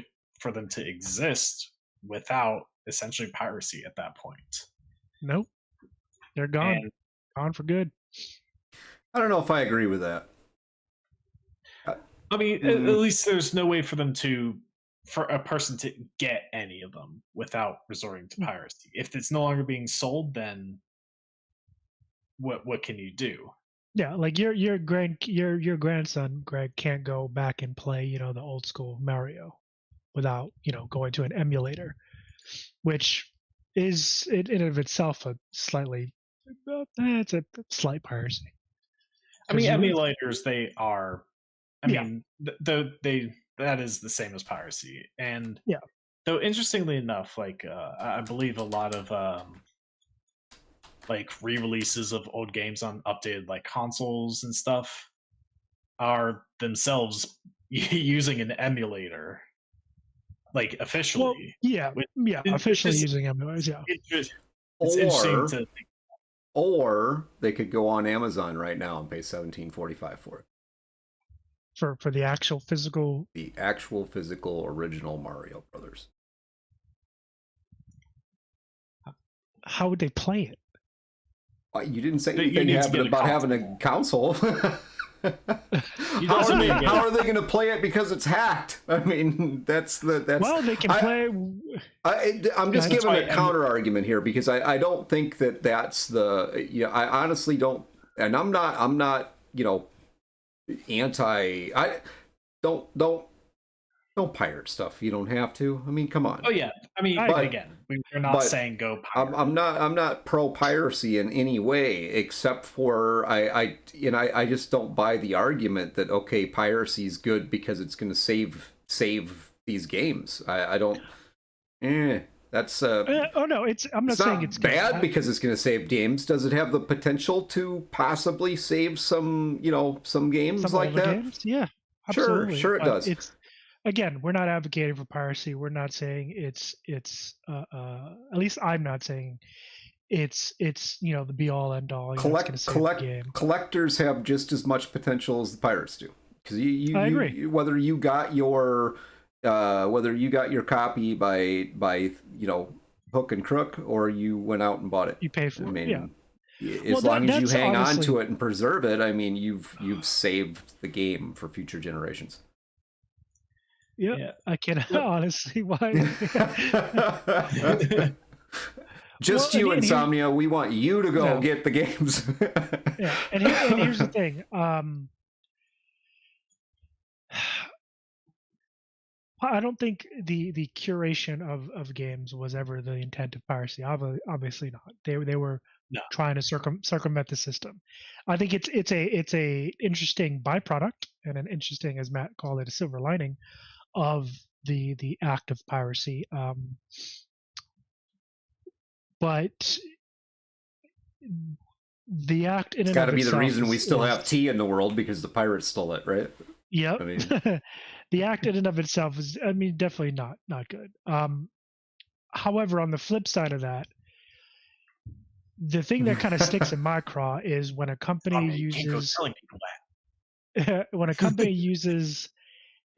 S5: them to exist without essentially piracy at that point.
S3: Nope. They're gone. Gone for good.
S4: I don't know if I agree with that.
S5: I mean, at least there's no way for a person to get any of them without resorting to piracy. If it's no longer being sold, then what can you do?
S3: Yeah, like your grandson Greg can't go back and play the old school Mario without going to an emulator, which is in and of itself a slightly it's a slight piracy.
S5: I mean, emulators that is the same as piracy, and though interestingly enough, like I believe a lot of like re-releases of old games on updated like consoles and stuff are themselves using an emulator, like officially.
S3: Officially using emulators.
S5: It's interesting to think.
S4: Or they could go on Amazon right now and pay $17.45 for it.
S3: For the actual physical
S4: original Mario Brothers.
S3: How would they play it?
S4: You didn't say anything about having a console. How are they going to play it because it's hacked? I mean, that's
S3: well, they can play.
S4: I'm just giving a counter argument here because I don't think that's the. I honestly don't, and I'm not anti. I don't Don't pirate stuff. You don't have to. I mean, come on.
S5: Oh yeah. I mean, but, again, we're not saying go pirate.
S4: I'm not pro piracy in any way, except for I just don't buy the argument that okay, piracy is good because it's going to save these games. I don't. That's
S3: oh no, I'm not saying it's
S4: bad because it's going to save games. Does it have the potential to possibly save some games
S3: some
S4: like that?
S3: Games? Yeah, absolutely.
S4: Sure it does.
S3: It's again, we're not advocating for piracy. We're not saying it's at least I'm not saying it's the be all end all.
S4: Collectors have just as much potential as the pirates do, because
S3: I agree.
S4: Whether you got your copy by hook and crook, or you went out and bought it,
S3: you pay for it. Yeah.
S4: As long as you hang on to it and preserve it, I mean, you've saved the game for future generations.
S3: Yep. Yeah, I can honestly why.
S4: Just you, Insomnia. We want you to go get the games.
S3: Yeah, and here's the thing. I don't think the curation of games was ever the intent of piracy. Obviously not. They were trying to circumvent the system. I think it's a interesting byproduct and an interesting, as Matt called it, a silver lining of the act of piracy. But the act in
S4: it's got to be the reason we still have tea in the world, because the pirates stole it, right?
S3: Yep. I mean, the act in and of itself is, definitely not good. However, on the flip side of that, the thing that kind of sticks in my craw is when a company uses when a company uses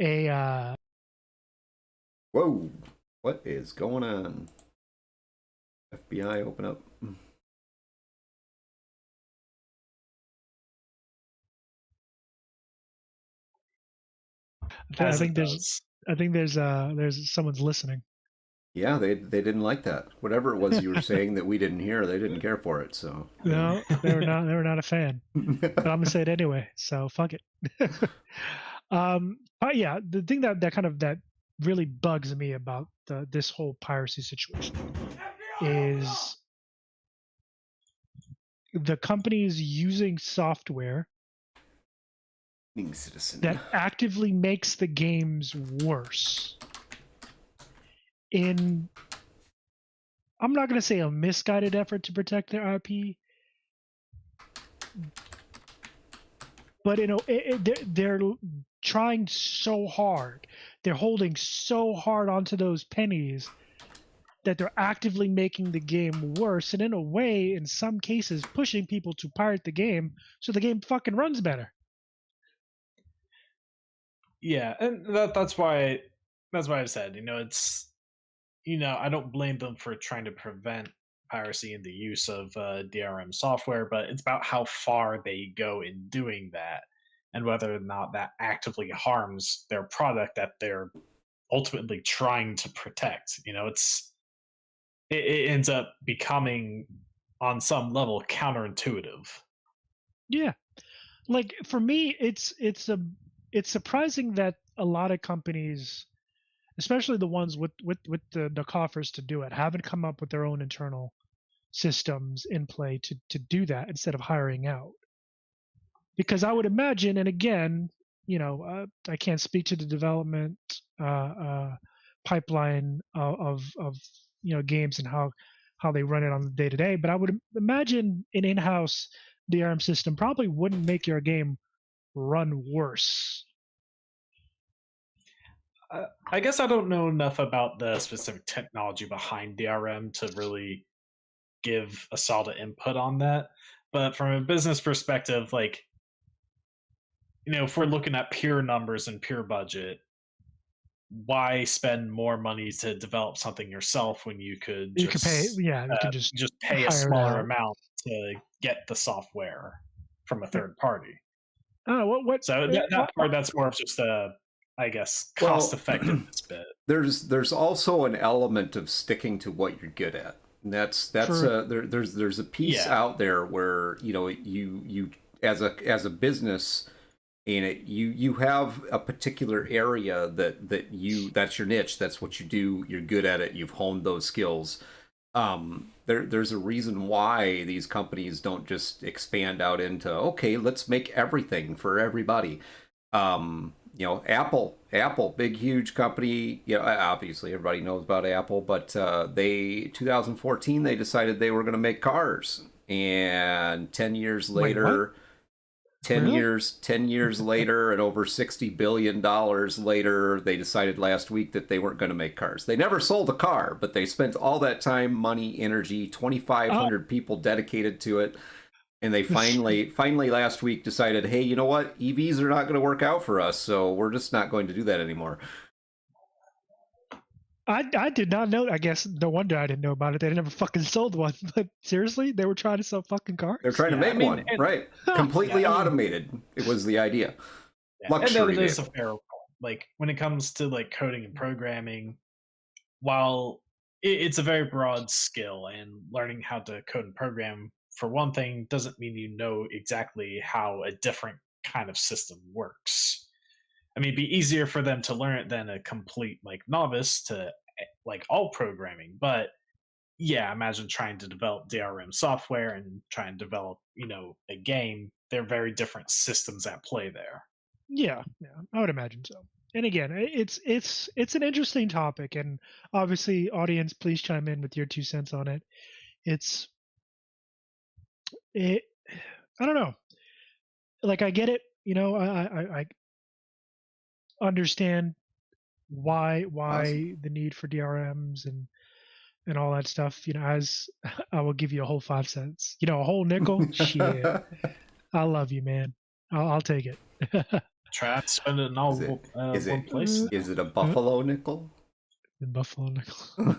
S3: a
S4: whoa, what is going on? FBI, open up.
S3: I think there's someone's listening.
S4: Yeah, they didn't like that. Whatever it was you were saying that we didn't hear, they didn't care for it. So
S3: no, they were not a fan. But I'm gonna say it anyway. So fuck it. But yeah, the thing that really bugs me about this whole piracy situation is the companies using software that actively makes the games worse. I'm not going to say a misguided effort to protect their IP, but they're trying so hard. They're holding so hard onto those pennies that they're actively making the game worse, and in a way, in some cases, pushing people to pirate the game so the game fucking runs better.
S5: Yeah, and that's why I said, it's, I don't blame them for trying to prevent piracy in the use of DRM software, but it's about how far they go in doing that, and whether or not that actively harms their product that they're ultimately trying to protect. It ends up becoming, on some level, counterintuitive.
S3: Yeah, like for me, it's surprising that a lot of companies, especially the ones with the coffers to do it, haven't come up with their own internal systems in play to do that instead of hiring out. Because I would imagine, and again, I can't speak to the development pipeline of games and how they run it on the day to day, but I would imagine an in-house DRM system probably wouldn't make your game run worse.
S5: I guess I don't know enough about the specific technology behind DRM to really give a solid input on that. But from a business perspective, if we're looking at pure numbers and pure budget, why spend more money to develop something yourself when you could just pay a smaller amount to get the software from a third party?
S3: Oh,
S5: so that part, that's more of just a, I guess, cost-effectiveness bit.
S4: There's also an element of sticking to what you're good at. And that's there's a piece out there where you as a business, And you have a particular area that's your niche. That's what you do. You're good at it. You've honed those skills. There's a reason why these companies don't just expand out into, okay, let's make everything for everybody. Apple, big huge company. Obviously everybody knows about Apple, but 2014 they decided they were going to make cars, and 10 years later.
S3: Wait,
S4: 10
S3: really?
S4: years 10 years later, and over $60 billion later, they decided last week that they weren't going to make cars. They never sold a car, but they spent all that time, money, energy, 2,500 people dedicated to it. And they finally last week decided, hey, you know what? EVs are not going to work out for us, so we're just not going to do that anymore.
S3: I did not know. I guess no wonder I didn't know about it. They never fucking sold one. But seriously, they were trying to sell fucking cars.
S4: They're trying to make one, right? Completely automated. It was the idea. Luxury.
S5: And that is a fair point. Like when it comes to like coding and programming, while it's a very broad skill, and learning how to code and program for one thing doesn't mean you know exactly how a different kind of system works. I mean, it'd be easier for them to learn it than a complete like novice to like all programming. But yeah, imagine trying to develop DRM software and try and develop, a game. They're very different systems at play there.
S3: Yeah, I would imagine so. And again, it's an interesting topic, and obviously, audience, please chime in with your 2 cents on it. I don't know. Like, I get it. I understand why
S4: Awesome.
S3: the need for DRMs and all that stuff. As I will give you a whole 5 cents. A whole nickel. Shit, I love you, man. I'll take it.
S5: Try to spend it in all one place.
S4: Is it a buffalo nickel?
S3: The buffalo nickel.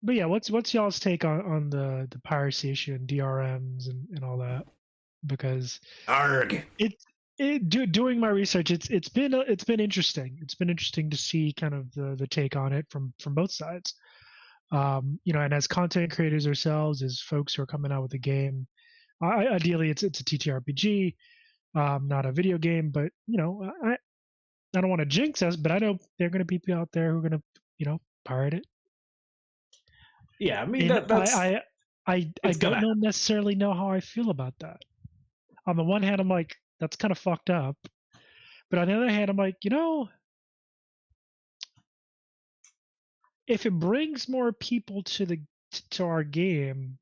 S3: But yeah, what's y'all's take on the piracy issue and DRMs and all that? Because
S4: Arg.
S3: Doing my research, it's been interesting. It's been interesting to see kind of the take on it from both sides. And as content creators ourselves, as folks who are coming out with a game, ideally it's a TTRPG, not a video game. But I don't want to jinx us, but I know there are going to be people out there who are going to pirate it.
S5: Yeah, I mean
S3: I don't necessarily know how I feel about that. On the one hand, I'm like, that's kind of fucked up. But on the other hand, I'm like, if it brings more people to our game,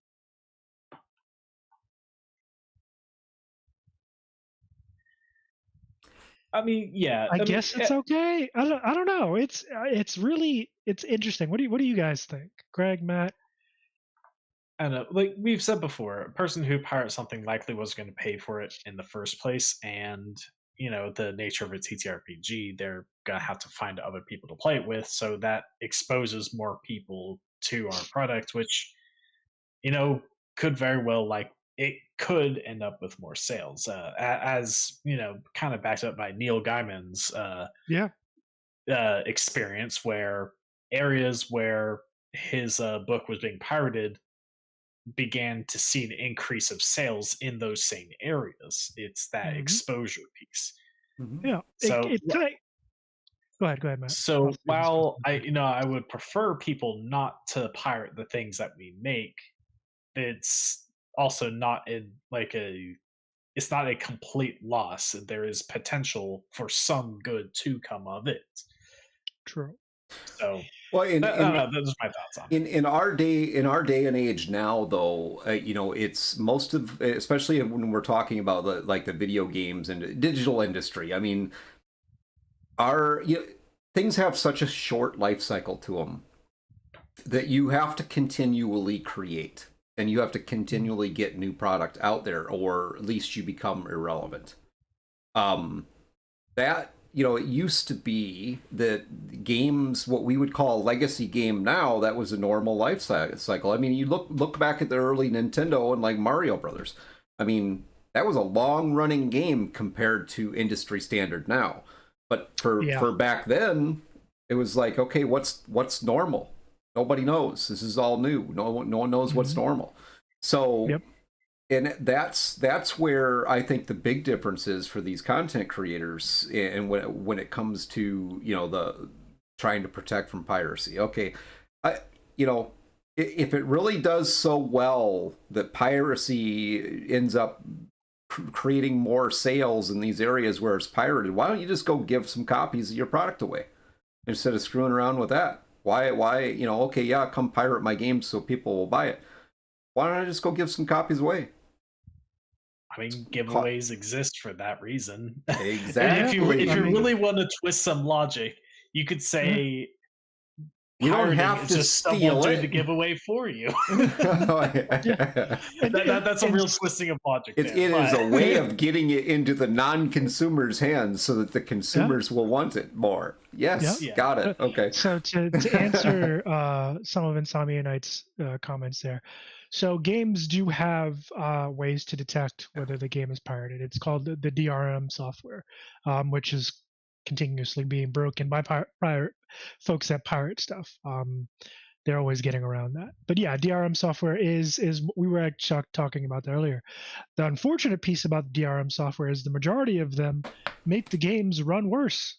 S5: I mean, yeah.
S3: I guess it's okay. I don't know. It's interesting. What do you guys think, Greg, Matt?
S5: I don't know. Like we've said before, a person who pirates something likely was going to pay for it in the first place, and the nature of a TTRPG, they're gonna have to find other people to play it with, so that exposes more people to our product, which could very well it could end up with more sales, as kind of backed up by Neil Gaiman's experience, where areas where his book was being pirated began to see an increase of sales in those same areas. It's that exposure piece.
S3: Mm-hmm. Yeah. So go ahead, Matt.
S5: So while I would prefer people not to pirate the things that we make, it's also not it's not a complete loss. There is potential for some good to come of it.
S3: True.
S5: So
S4: those
S5: are my thoughts on it.
S4: In our day and age now, though, it's most of, especially when we're talking about the video games and digital industry. I mean, things have such a short life cycle to them that you have to continually create, and you have to continually get new product out there, or at least you become irrelevant. It used to be that games, what we would call a legacy game now, that was a normal life cycle. I mean, you look back at the early Nintendo and like Mario Brothers. I mean, that was a long-running game compared to industry standard now. But for back then, it was like, okay, what's normal? Nobody knows. This is all new. No one knows what's normal. So And that's where I think the big difference is for these content creators, and when it comes to, you know, the trying to protect from piracy. Okay, you know, if it really does so well that piracy ends up creating more sales in these areas where it's pirated, why don't you just go give some copies of your product away instead of screwing around with that? Why, you know, okay, yeah, come pirate my game so people will buy it. Why don't I just go give some copies away?
S5: I mean, giveaways exist for that reason.
S4: Exactly.
S5: if you really want to twist some logic, you could say
S4: you don't have to
S5: just
S4: steal
S5: doing the giveaway for you. That's a real twisting of logic.
S4: It is a way of getting it into the non-consumer's hands so that the consumers will want it more. Yes, got it. Okay.
S3: So to answer some of Insomnia Knight's comments there. So games do have ways to detect whether the game is pirated. It's called the DRM software, which is continuously being broken by folks that pirate stuff. They're always getting around that. But yeah, DRM software is we were actually talking about that earlier. The unfortunate piece about the DRM software is the majority of them make the games run worse.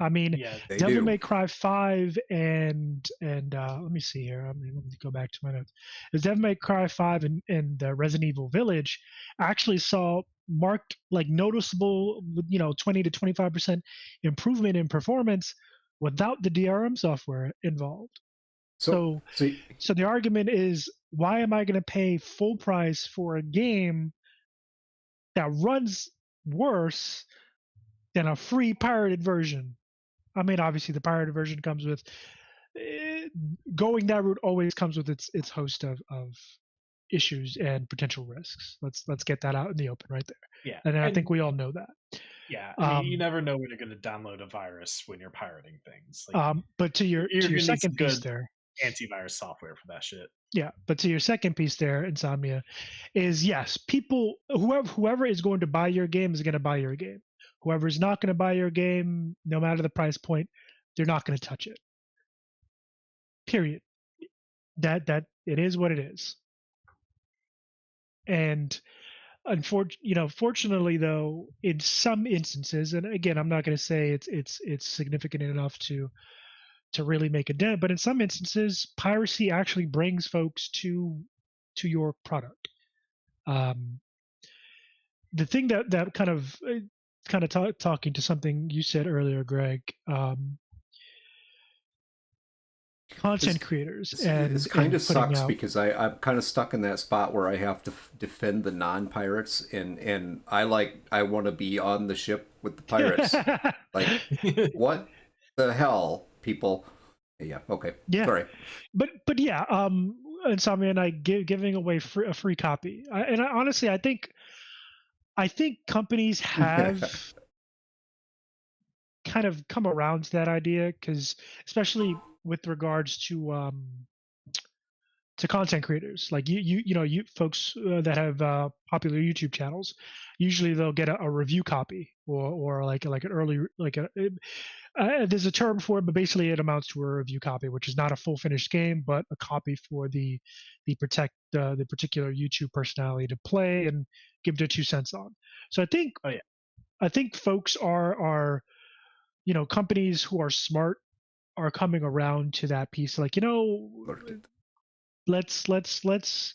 S3: I mean, Devil May Cry 5 and let me see here. Let me go back to my notes. Is Devil May Cry 5 and Resident Evil Village actually saw marked, like, noticeable, 20 to 25% improvement in performance without the DRM software involved. So the argument is, why am I going to pay full price for a game that runs worse than a free pirated version? I mean, obviously the pirated version comes with going that route always comes with its host of issues and potential risks. Let's get that out in the open right there.
S5: Yeah,
S3: and I think we all know that.
S5: Yeah, I mean, you never know when you're going to download a virus when you're pirating things. Like,
S3: but to your second piece there,
S5: antivirus software for that shit.
S3: Yeah, but to your second piece there, Insomnia, is yes, people whoever is going to buy your game is going to buy your game. Whoever's not going to buy your game, no matter the price point, they're not going to touch it. Period. That it is what it is. And fortunately, though, in some instances, and again, I'm not going to say it's significant enough to really make a dent, but in some instances, piracy actually brings folks to your product. The thing that kind of talking to something you said earlier, Greg, content creators, and
S4: it kind of sucks because I'm kind of stuck in that spot where I have to defend the non-pirates, and I want to be on the ship with the pirates. Like, what the hell, people? Yeah, okay.
S3: Yeah.
S4: Sorry.
S3: But yeah, Insomnia and I giving away a free copy. Honestly, I think companies have kind of come around to that idea, because especially with regards to content creators, like you folks that have popular YouTube channels, usually they'll get a review copy or like an early, there's a term for it, but basically it amounts to a review copy, which is not a full finished game, but a copy for the particular YouTube personality to play and give their 2 cents on. So I think folks are companies who are smart are coming around to that piece. Like, let's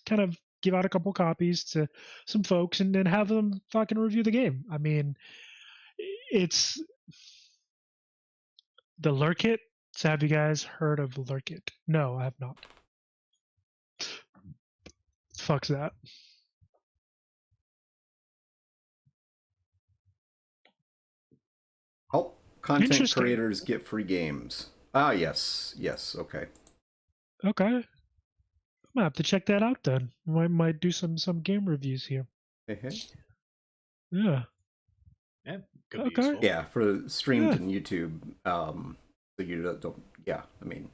S3: kind of give out a couple copies to some folks and then have them fucking review the game. I mean, it's the Lurkit. So have you guys heard of Lurkit? No, I have not. Fuck's that.
S4: Help content creators get free games. Ah, yes, okay.
S3: Okay, I'm gonna have to check that out then. I might do some game reviews here. Yeah.
S5: Yeah, could be useful.
S4: Yeah, for streamed and YouTube. So you don't. Yeah, I mean,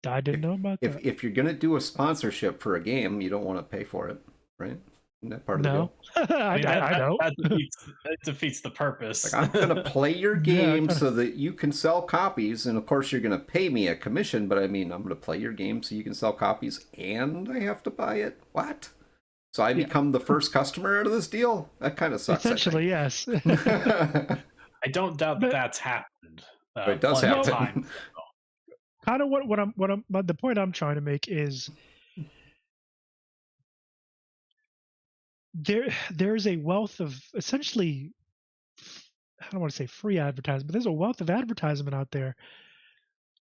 S3: I didn't know about that.
S4: If you're gonna do a sponsorship for a game, you don't want to pay for it, right? Isn't that part of the deal?
S3: I know.
S5: That defeats the purpose.
S4: Like, I'm going to play your game so that you can sell copies, and of course you're going to pay me a commission, but I mean, I'm going to play your game so you can sell copies, and I have to buy it? What? So I become the first customer out of this deal? That kind of sucks.
S3: Essentially, yes.
S5: I don't doubt that's happened.
S4: It does happen.
S3: Kind of but the point I'm trying to make is there's a wealth of essentially, I don't want to say free advertising, but there's a wealth of advertisement out there.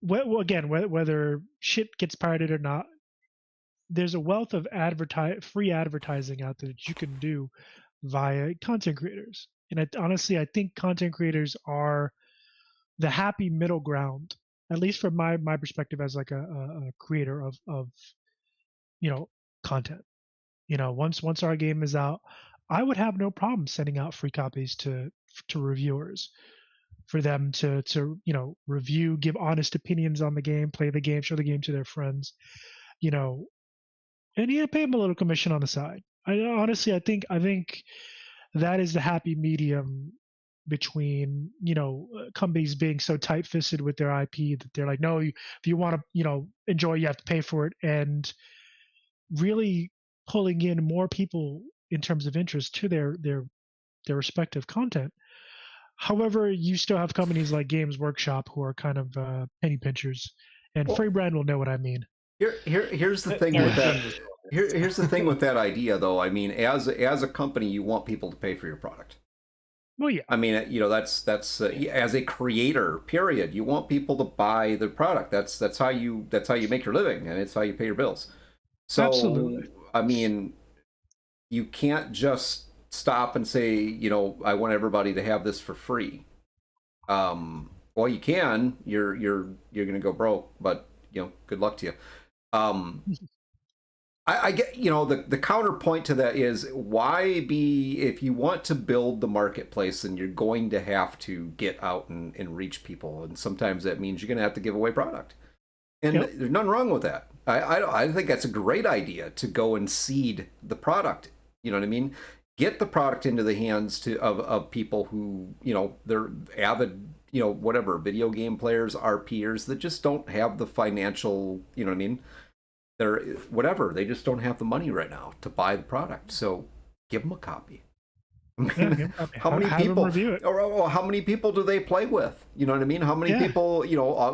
S3: Well, again, whether shit gets pirated or not, there's a wealth of free advertising out there that you can do via content creators. And honestly, I think content creators are the happy middle ground, at least from my perspective as like a creator of content. Once our game is out, I would have no problem sending out free copies to reviewers for them to review, give honest opinions on the game, play the game, show the game to their friends, and pay them a little commission on the side. I think that is the happy medium between companies being so tight-fisted with their IP that they're like, no, if you want to enjoy, you have to pay for it, and really pulling in more people in terms of interest to their respective content. However, you still have companies like Games Workshop who are kind of penny pinchers, and Free Brand will know what I mean.
S4: Here's the thing with that. Here's the thing with that idea, though. I mean, as a company, you want people to pay for your product.
S3: Well, yeah.
S4: I mean, that's as a creator, period. You want people to buy the product. That's how you make your living, and it's how you pay your bills. So, absolutely. I mean, you can't just stop and say, I want everybody to have this for free. Well, you can. You're going to go broke, but good luck to you. I get, the counterpoint to that is if you want to build the marketplace, then you're going to have to get out and reach people. And sometimes that means you're going to have to give away product. And there's nothing wrong with that. I think that's a great idea to go and seed the product. You know what I mean? Get the product into the hands of people who, they're avid, whatever, video game players, RPers that just don't have the financial, you know what I mean? They're whatever. They just don't have the money right now to buy the product. So give them a copy. How many people review it? Or how many people do they play with? You know what I mean? How many people,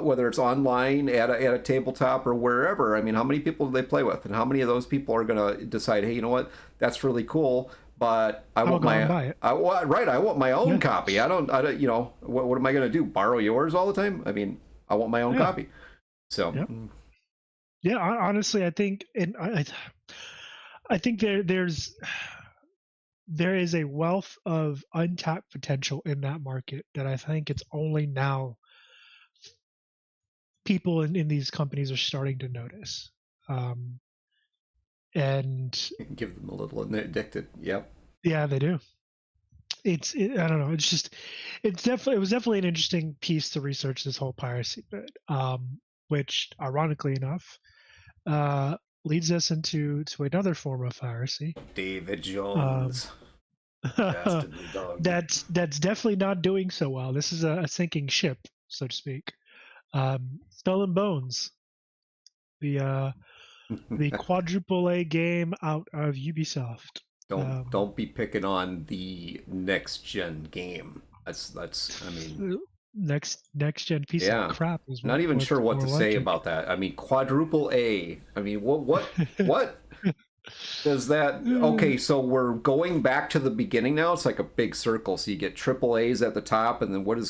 S4: whether it's online at a tabletop or wherever, I mean, how many people do they play with? And how many of those people are going to decide, hey, you know what? That's really cool, but I want I want my own copy. I don't what am I going to do? Borrow yours all the time? I mean, I want my own copy. So
S3: yeah, honestly, I think, and I think there is a wealth of untapped potential in that market that I think it's only now people in these companies are starting to notice. And
S4: give them a little addicted. Yep.
S3: Yeah, they do. I don't know. It was definitely an interesting piece to research this whole piracy bit, which ironically enough, leads us into another form of piracy.
S4: David Jones.
S3: That's definitely not doing so well. This is a sinking ship, so to speak. Skull and Bones, the quadruple A game out of Ubisoft.
S4: Don't be picking on the next gen game. That's I mean,
S3: next gen piece of crap is
S4: not even sure what to say about that. I mean, quadruple A. I mean, what does that? Okay, so we're going back to the beginning now. It's like a big circle. So you get triple A's at the top, and then what is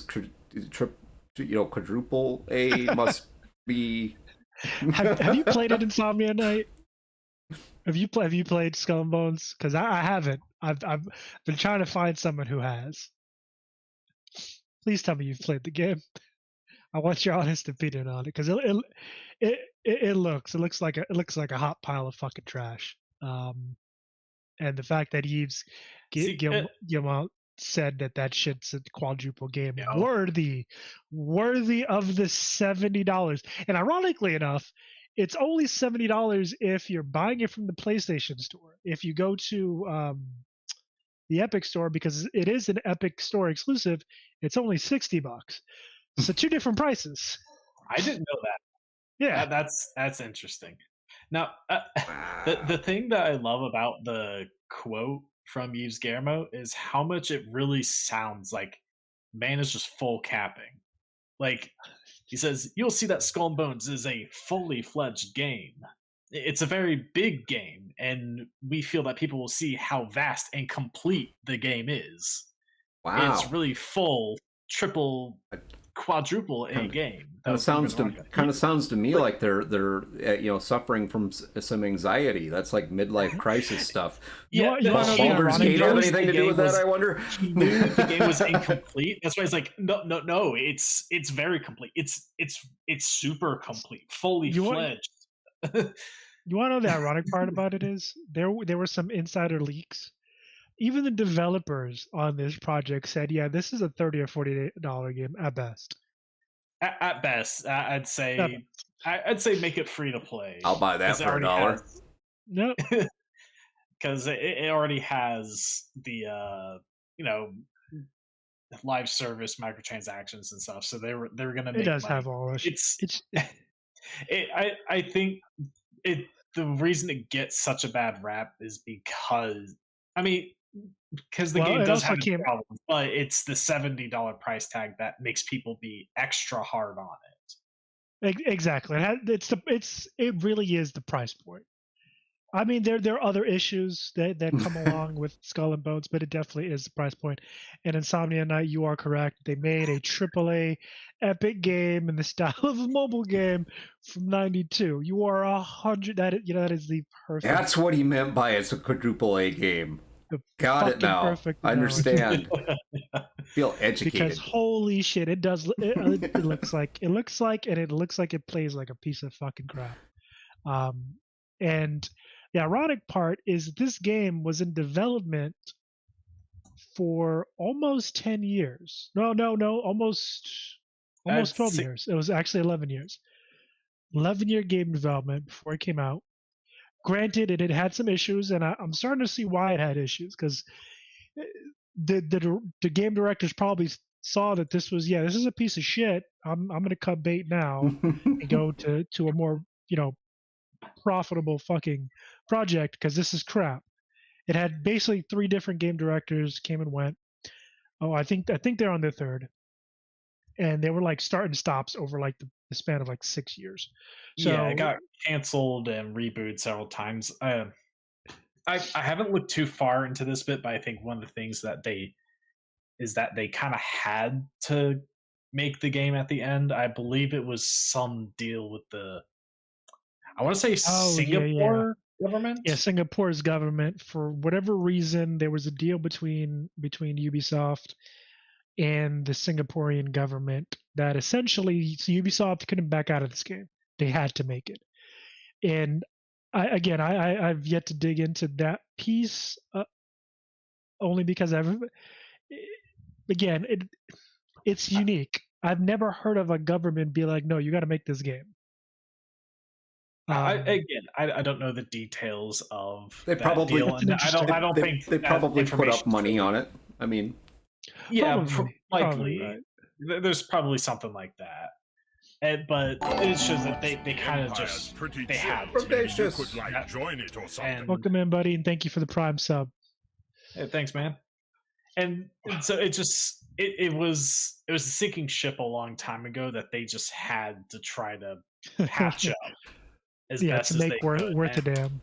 S4: quadruple A must be.
S3: Have you played it, Insomnia Night? Have you played Skull and Bones? Because I haven't. I've been trying to find someone who has. Please tell me you've played the game. I want your honest opinion on it, because it looks like a hot pile of fucking trash. And the fact that Yves Guillemot said that shit's a quadruple game, worthy of the $70. And ironically enough, it's only $70 if you're buying it from the PlayStation Store. If you go to the Epic Store, because it is an Epic Store exclusive, it's only $60. So two different prices.
S5: I didn't know that.
S3: Yeah,
S5: that's interesting. Now, the thing that I love about the quote from Yves Guillermo is how much it really sounds like man is just full capping. Like he says, you'll see that Skull and Bones is a fully fledged game. It's a very big game, and we feel that people will see how vast and complete the game is.
S4: Wow.
S5: It's really full, triple, quadruple A game.
S4: Kind of sounds to me like they're suffering from some anxiety. That's like midlife crisis stuff.
S5: Yeah,
S4: Baldur's Gate have anything to do with that? I wonder.
S5: He knew the game was incomplete. That's why he's like, no. It's very complete. It's super complete, fully fledged.
S3: You want to know the ironic part about it is there were some insider leaks. Even the developers on this project said, "Yeah, this is a $30 or $40 game at best."
S5: At best, I'd say make it free to play.
S4: I'll buy that for $1.
S3: No,
S5: because it already has the live service microtransactions and stuff. So they were going to make.
S3: It does
S5: money.
S3: have all this.
S5: It's. I think the reason it gets such a bad rap is because the game does have its problems, but it's the $70 price tag that makes people be extra hard on it.
S3: Exactly. It really is the price point. I mean, there are other issues that come along with Skull and Bones, but it definitely is the price point. And Insomnia Night, you are correct. They made a AAA epic game in the style of a mobile game from '92. You are 100. That is the perfect.
S4: That's what he meant by it's a quadruple A game. Got it now. I understand. Feel educated.
S3: Because holy shit, it does. It looks like it plays like a piece of fucking crap. And the ironic part is this game was in development for almost 10 years. No, almost 12 years. It was actually 11 years. 11-year game development before it came out. Granted, it had some issues, and I'm starting to see why it had issues, because the game directors probably saw that this is a piece of shit. I'm going to cut bait now and go to a more profitable fucking project, because this is crap. It had basically 3 different game directors came and went. Oh, I think they're on their third, and they were like start and stops over like the span of like 6 years. So
S5: yeah, it got canceled and rebooted several times. I haven't looked too far into this bit, but I think one of the things that they kind of had to make the game at the end. I believe it was some deal with I want to say Singapore government.
S3: Yeah, Singapore's government. For whatever reason, there was a deal between Ubisoft and the Singaporean government that essentially Ubisoft couldn't back out of this game. They had to make it. And I've yet to dig into that piece, only because it's unique. I've never heard of a government be like, no, you got to make this game.
S5: I don't know the details of
S4: they
S5: that
S4: probably
S5: deal. I don't think
S4: they probably put up money on it. I mean,
S5: yeah, likely.
S3: Right.
S5: There's probably something like that. But it shows that they kind of just they had to.
S6: Join it or something.
S3: Welcome in, buddy, and thank you for the Prime sub.
S5: Hey, thanks, man. And so it was a sinking ship a long time ago that they just had to try to patch up as best
S3: to
S5: as
S3: make
S5: they could.
S3: worth a damn.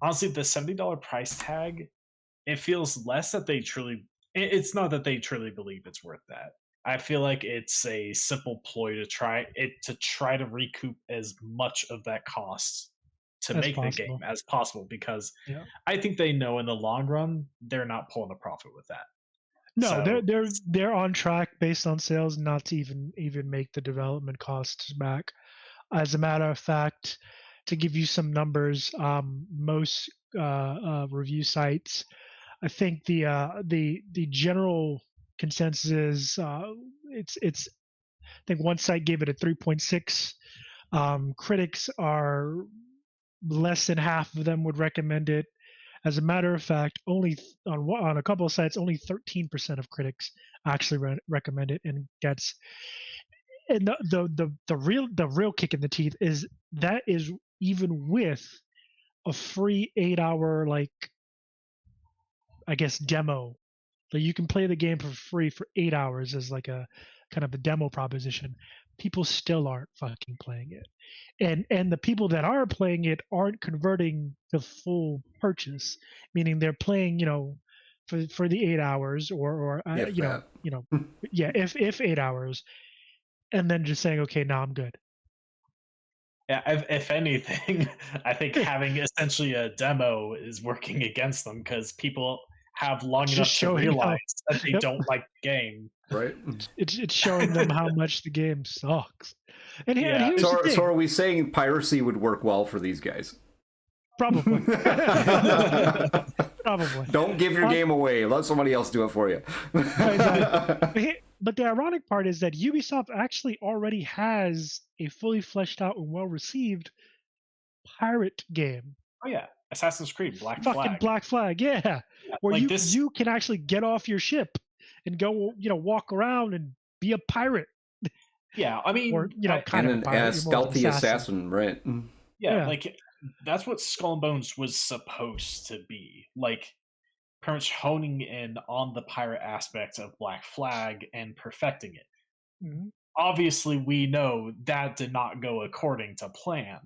S5: Honestly, the $70 price tag, it feels less that they truly. It's not that they truly believe it's worth that. I feel like it's a simple ploy to try to recoup as much of that cost to make the game as possible, because I think they know in the long run they're not pulling a profit with that.
S3: No, they're on track based on sales not to even make the development costs back. As a matter of fact, to give you some numbers, most review sites, I think the general consensus is it's I think one site gave it a 3.6. Critics are less than half of them would recommend it. As a matter of fact, only on a couple of sites, only 13% of critics actually recommend it, and gets. And the real kick in the teeth is even with a free 8-hour, like, I guess, demo. Like, you can play the game for free for 8 hours as like a kind of a demo proposition. People still aren't fucking playing it. And the people that are playing it aren't converting the full purchase, meaning they're playing, for the 8 hours or if 8 hours, and then just saying, okay, now I'm good.
S5: Yeah, if anything, I think having essentially a demo is working against them, because people have long enough to realize that they don't like the game.
S4: Right.
S3: It's showing them how much the game sucks. And here's
S4: so,
S3: the thing.
S4: So are we saying piracy would work well for these guys?
S3: Probably. Probably.
S4: Don't give your game away. Let somebody else do it for you.
S3: Exactly. But the ironic part is that Ubisoft actually already has a fully fleshed out and well-received pirate game.
S5: Oh yeah, Assassin's Creed Black
S3: Flag.
S5: Fucking
S3: Black Flag, yeah. Where like you can actually get off your ship and go, walk around and be a pirate.
S5: Yeah, I mean,
S3: or kind of a pirate,
S4: and a stealthy assassin, right?
S5: Yeah, like that's what Skull and Bones was supposed to be. Like, pretty much honing in on the pirate aspect of Black Flag and perfecting it.
S3: Mm-hmm.
S5: Obviously, we know that did not go according to plan.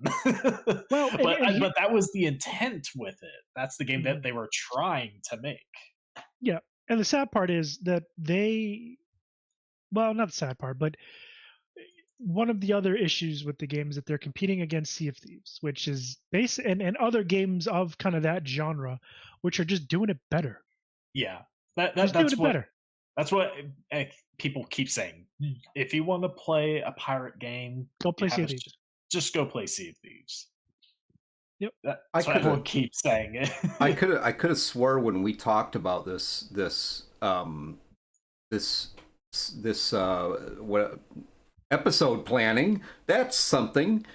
S3: Well,
S5: but that was the intent with it. That's the game that they were trying to make.
S3: Yeah, and the sad part is that not the sad part, but one of the other issues with the game is that they're competing against Sea of Thieves, which is and other games of kind of that genre, which are just doing it better.
S5: Yeah, that's what better. That's what people keep saying. If you want to play a pirate game,
S3: go play Sea of Thieves.
S5: Just go play Sea of Thieves.
S3: Yep,
S5: that's what everyone keeps saying.
S4: I could have swore when we talked about this episode planning, that's something.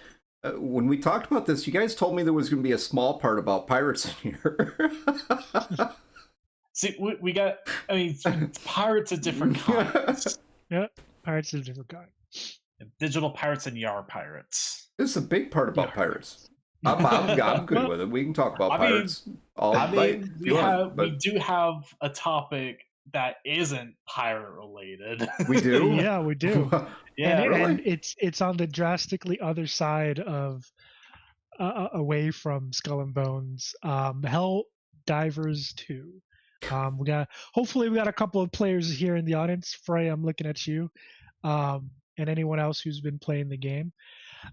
S4: When we talked about this, you guys told me there was going to be a small part about pirates in here.
S5: See, we got, I mean, pirates of different kinds.
S3: Yeah, pirates of different kinds.
S5: Digital pirates and Yar pirates.
S4: This is a big part about pirates. I'm good with it. We can talk about pirates all night.
S5: We do have a topic that isn't pirate related.
S4: We do?
S3: Yeah, we do.
S5: Yeah,
S3: and it's on the drastically other side of away from Skull and Bones. Hell Divers 2. Hopefully we got a couple of players here in the audience. Frey, I'm looking at you, and anyone else who's been playing the game.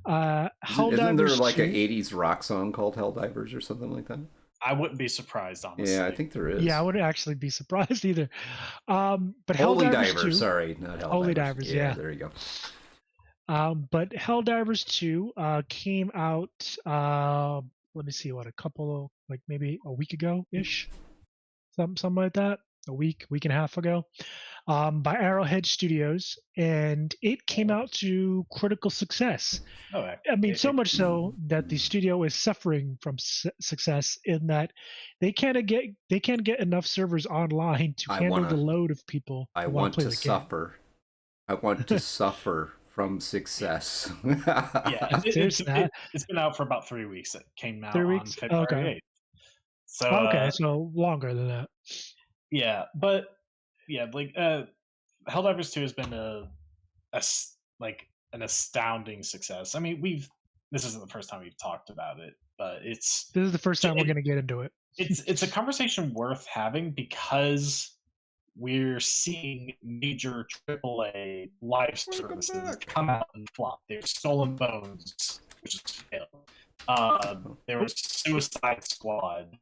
S4: Isn't there like an 80s rock song called Hell Divers or something like that?
S5: I wouldn't be surprised, honestly.
S4: Yeah, I think there is.
S3: Yeah, I wouldn't actually be surprised either. But
S4: Holy Divers, sorry, not Hell
S3: Holy
S4: Divers.
S3: Yeah,
S4: there you
S3: go. But Hell Divers 2 came out, let me see, maybe a week ago-ish? Something like that. A week and a half ago. By Arrowhead Studios, and it came out to critical success. I mean, so much so that the studio is suffering from success in that they can't get enough servers online to handle the load of people.
S4: I want to suffer. I want to suffer from success.
S5: Yeah, it's been out for about 3 weeks. It came out on February 8th.
S3: So longer than that.
S5: Yeah, but yeah, like Helldivers 2 has been an astounding success. I mean, this isn't the first time we've talked about it, but this
S3: is the first time we're going to get into it.
S5: It's a conversation worth having because we're seeing major AAA live services come out and flop. There's Skull and Bones, which has failed. There was Suicide Squad,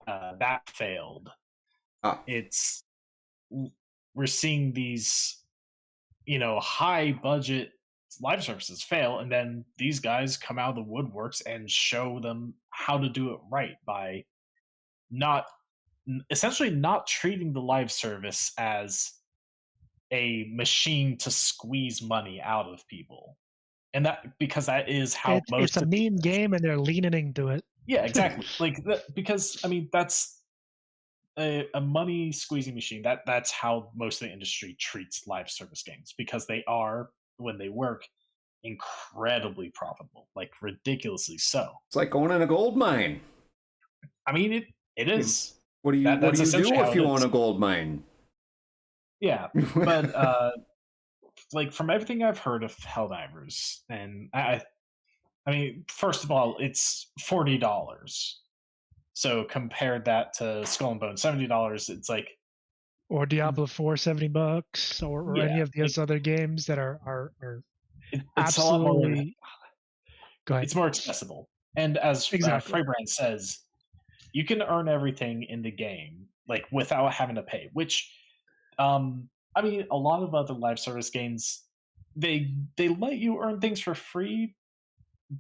S5: that failed. We're seeing these, high budget live services fail, and then these guys come out of the woodworks and show them how to do it right by essentially not treating the live service as a machine to squeeze money out of people. And because that is how
S3: it's a meme game, and they're leaning into it.
S5: Yeah, exactly. Because I mean, that's a money squeezing machine. That's how most of the industry treats live service games, because they are, when they work, incredibly profitable, like ridiculously so.
S4: It's like owning a gold mine.
S5: I mean, it is.
S4: What do you do if you own a gold mine?
S5: Yeah, but like from everything I've heard of Helldivers, and I mean, first of all, it's $40. So compare that to Skull and Bones, $70. It's like,
S3: or Diablo 4, $70, or any of those other games that are
S5: it's
S3: absolutely.
S5: A lot more,
S3: go ahead.
S5: It's more accessible, and as Freybrand says, you can earn everything in the game like without having to pay. Which, I mean, a lot of other live service games, they let you earn things for free,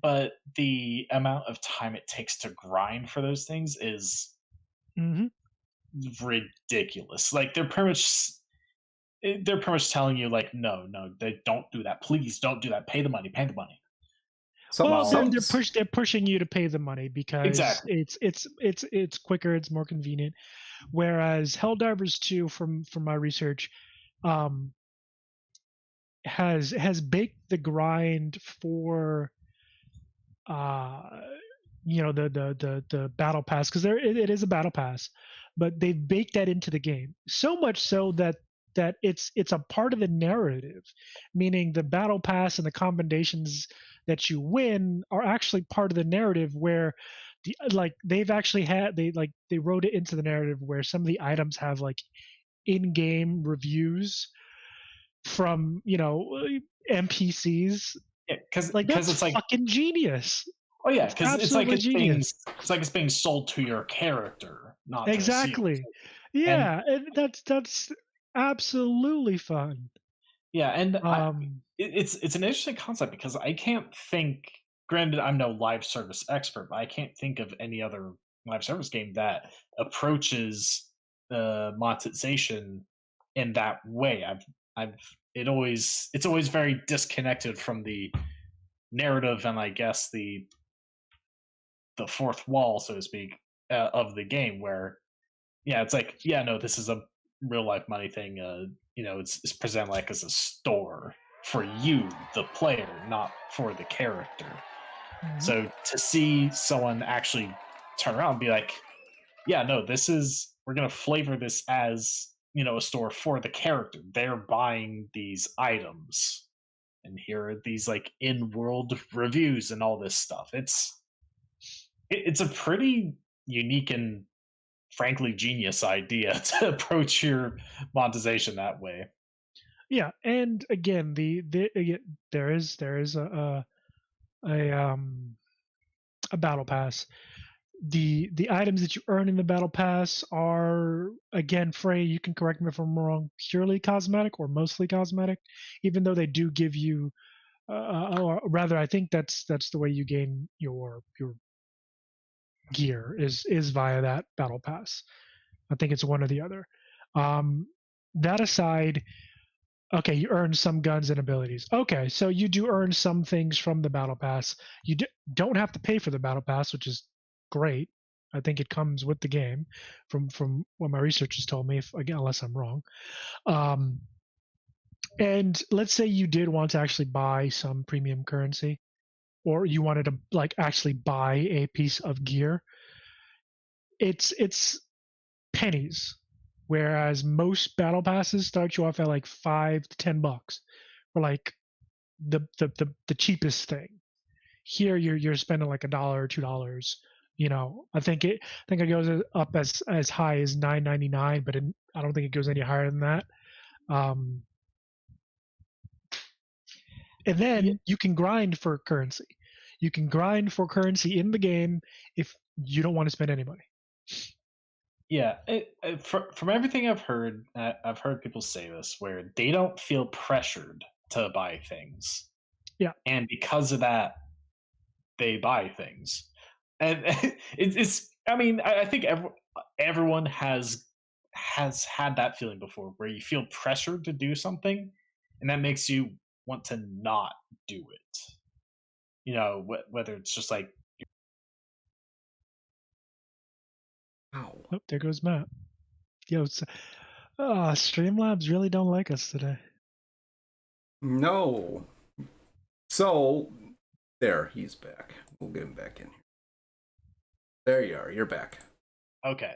S5: but the amount of time it takes to grind for those things is ridiculous. Like they're pretty much telling you like, no, they don't do that. Please don't do that. Pay the money.
S3: They're pushing you to pay the money because it's quicker, it's more convenient. Whereas Helldivers 2, from my research, has baked the grind for the battle pass, because it is a battle pass, but they've baked that into the game so much so that it's a part of the narrative, meaning the battle pass and the combinations that you win are actually part of the narrative, where they wrote it into the narrative where some of the items have like in-game reviews from NPCs.
S5: Yeah, because
S3: it's like fucking genius.
S5: Oh yeah, because it's like it's being sold to your character, not
S3: exactly. Yeah, and that's absolutely fun.
S5: Yeah, and it's an interesting concept because I can't think. Granted, I'm no live service expert, but I can't think of any other live service game that approaches monetization in that way. It's always very disconnected from the narrative and I guess the fourth wall, so to speak, of the game, where it's like, no, this is a real life money thing. It's presented like as a store for you, the player, not for the character. So to see someone actually turn around and be like, no, we're gonna flavor this as a store for the character. They're buying these items, and here are these like in-world reviews and all this stuff. It's a pretty unique and frankly genius idea to approach your monetization that way.
S3: Yeah, and again, there is a battle pass. The items that you earn in the battle pass are, again, Frey, you can correct me if I'm wrong, purely cosmetic or mostly cosmetic, even though they do give you, or rather, I think that's the way you gain your gear is via that battle pass. I think it's one or the other. That aside, okay, you earn some guns and abilities. Okay, so you do earn some things from the battle pass. You don't have to pay for the battle pass, which is great. I think it comes with the game, from what my researchers told me. Unless I'm wrong. And let's say you did want to actually buy some premium currency, or you wanted to actually buy a piece of gear. It's pennies, whereas most battle passes start you off at like $5 to $10 for like the cheapest thing. Here you're spending like $1 or $2. I think it goes up as high as $9.99, but I don't think it goes any higher than that. And then you can grind for currency. You can grind for currency in the game if you don't want to spend any money.
S5: Yeah, from everything I've heard people say this, where they don't feel pressured to buy things.
S3: Yeah,
S5: and because of that, they buy things, and it's. I mean, I think everyone has had that feeling before, where you feel pressured to do something, and that makes you want to not do it. Whether it's just like.
S3: Oh, there goes Matt. Yo, Streamlabs really don't like us today.
S4: No. So, there, he's back. We'll get him back in here. There you are. You're back.
S5: Okay.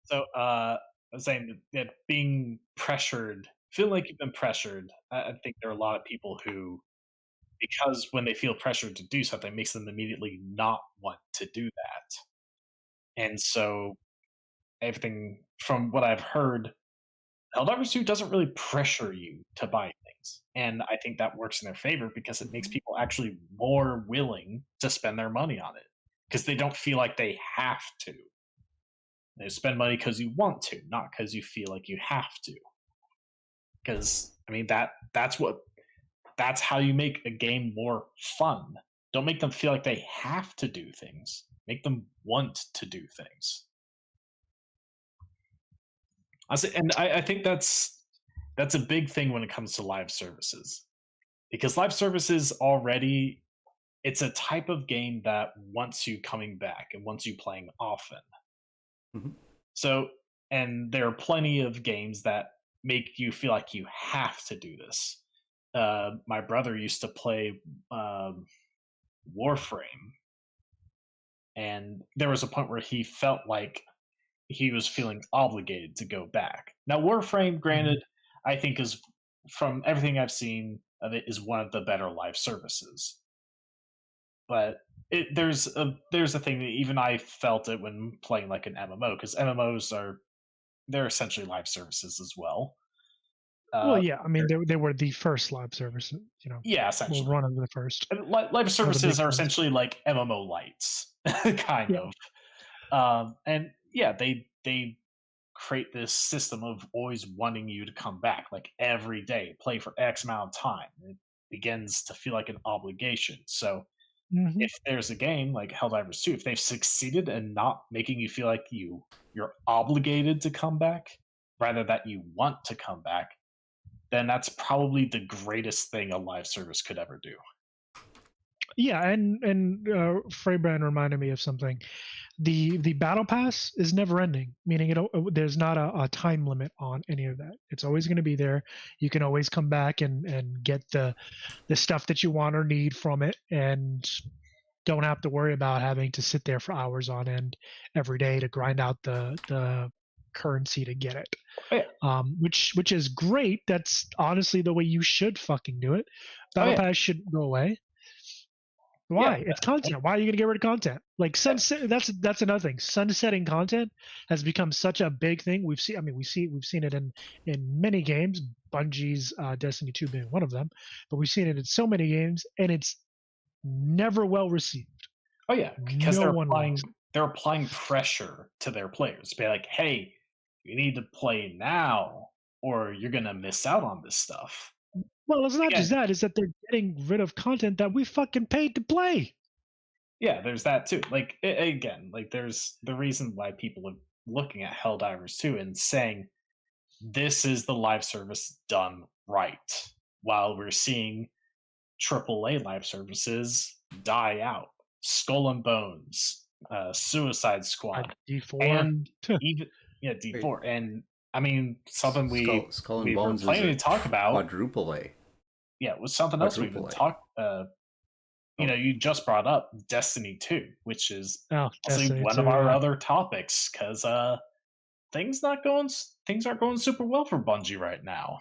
S5: So, I was saying that being pressured, feeling like you've been pressured, I think there are a lot of people who, because when they feel pressured to do something, it makes them immediately not want to do that. And so, everything from what I've heard, Helldivers 2 doesn't really pressure you to buy things. And I think that works in their favor because it makes people actually more willing to spend their money on it because they don't feel like they have to. They spend money because you want to, not because you feel like you have to. Because I mean that's how you make a game more fun. Don't make them feel like they have to do things. Make them want to do things. I think that's a big thing when it comes to live services, because live services already, it's a type of game that wants you coming back and wants you playing often.
S4: Mm-hmm.
S5: So, and there are plenty of games that make you feel like you have to do this. My brother used to play Warframe, and there was a point where he felt like he was feeling obligated to go back. Now, Warframe, granted, I think is, from everything I've seen of it, is one of the better live services. But there's a thing that even I felt it when playing like an MMO, because MMOs they're essentially live services as well.
S3: Well, yeah, I mean they were the first live service,
S5: Yeah, essentially
S3: one of the first.
S5: Live services are essentially like MMO lights, kind of. And yeah, they create this system of always wanting you to come back, like every day, play for X amount of time. It begins to feel like an obligation. So if there's a game like Helldivers 2, if they've succeeded in not making you feel like you're obligated to come back, rather that you want to come back, then that's probably the greatest thing a live service could ever do.
S3: Yeah, and Freybrand reminded me of something. The battle pass is never ending, meaning there's not a time limit on any of that. It's always going to be there. You can always come back and get the stuff that you want or need from it, and don't have to worry about having to sit there for hours on end every day to grind out the currency to get it.
S5: Oh, yeah.
S3: Which is great. That's honestly the way you should fucking do it. Battle pass shouldn't go away. Why? It's content. Why are you going to get rid of content? Like sunset. That's another thing. Sunsetting content has become such a big thing. We've seen it in many games. Bungie's Destiny 2 being one of them, but we've seen it in so many games, and it's never well received.
S5: Oh yeah, because they're applying pressure to their players. Be like, hey, you need to play now, or you're going to miss out on this stuff.
S3: Well, it's not just that; it's that they're getting rid of content that we fucking paid to play.
S5: Yeah, there's that too. Like again, like there's the reason why people are looking at Helldivers 2 and saying this is the live service done right, while we're seeing AAA live services die out. Skull and Bones, Suicide Squad,
S3: D4,
S5: and even D4, and I mean something
S4: Skull and
S5: we
S4: Bones
S5: were planning to talk about.
S4: Quadruple A.
S5: Yeah, it was something else we've been talking. You just brought up Destiny 2, which is honestly one of our other topics, because things aren't going super well for Bungie right now.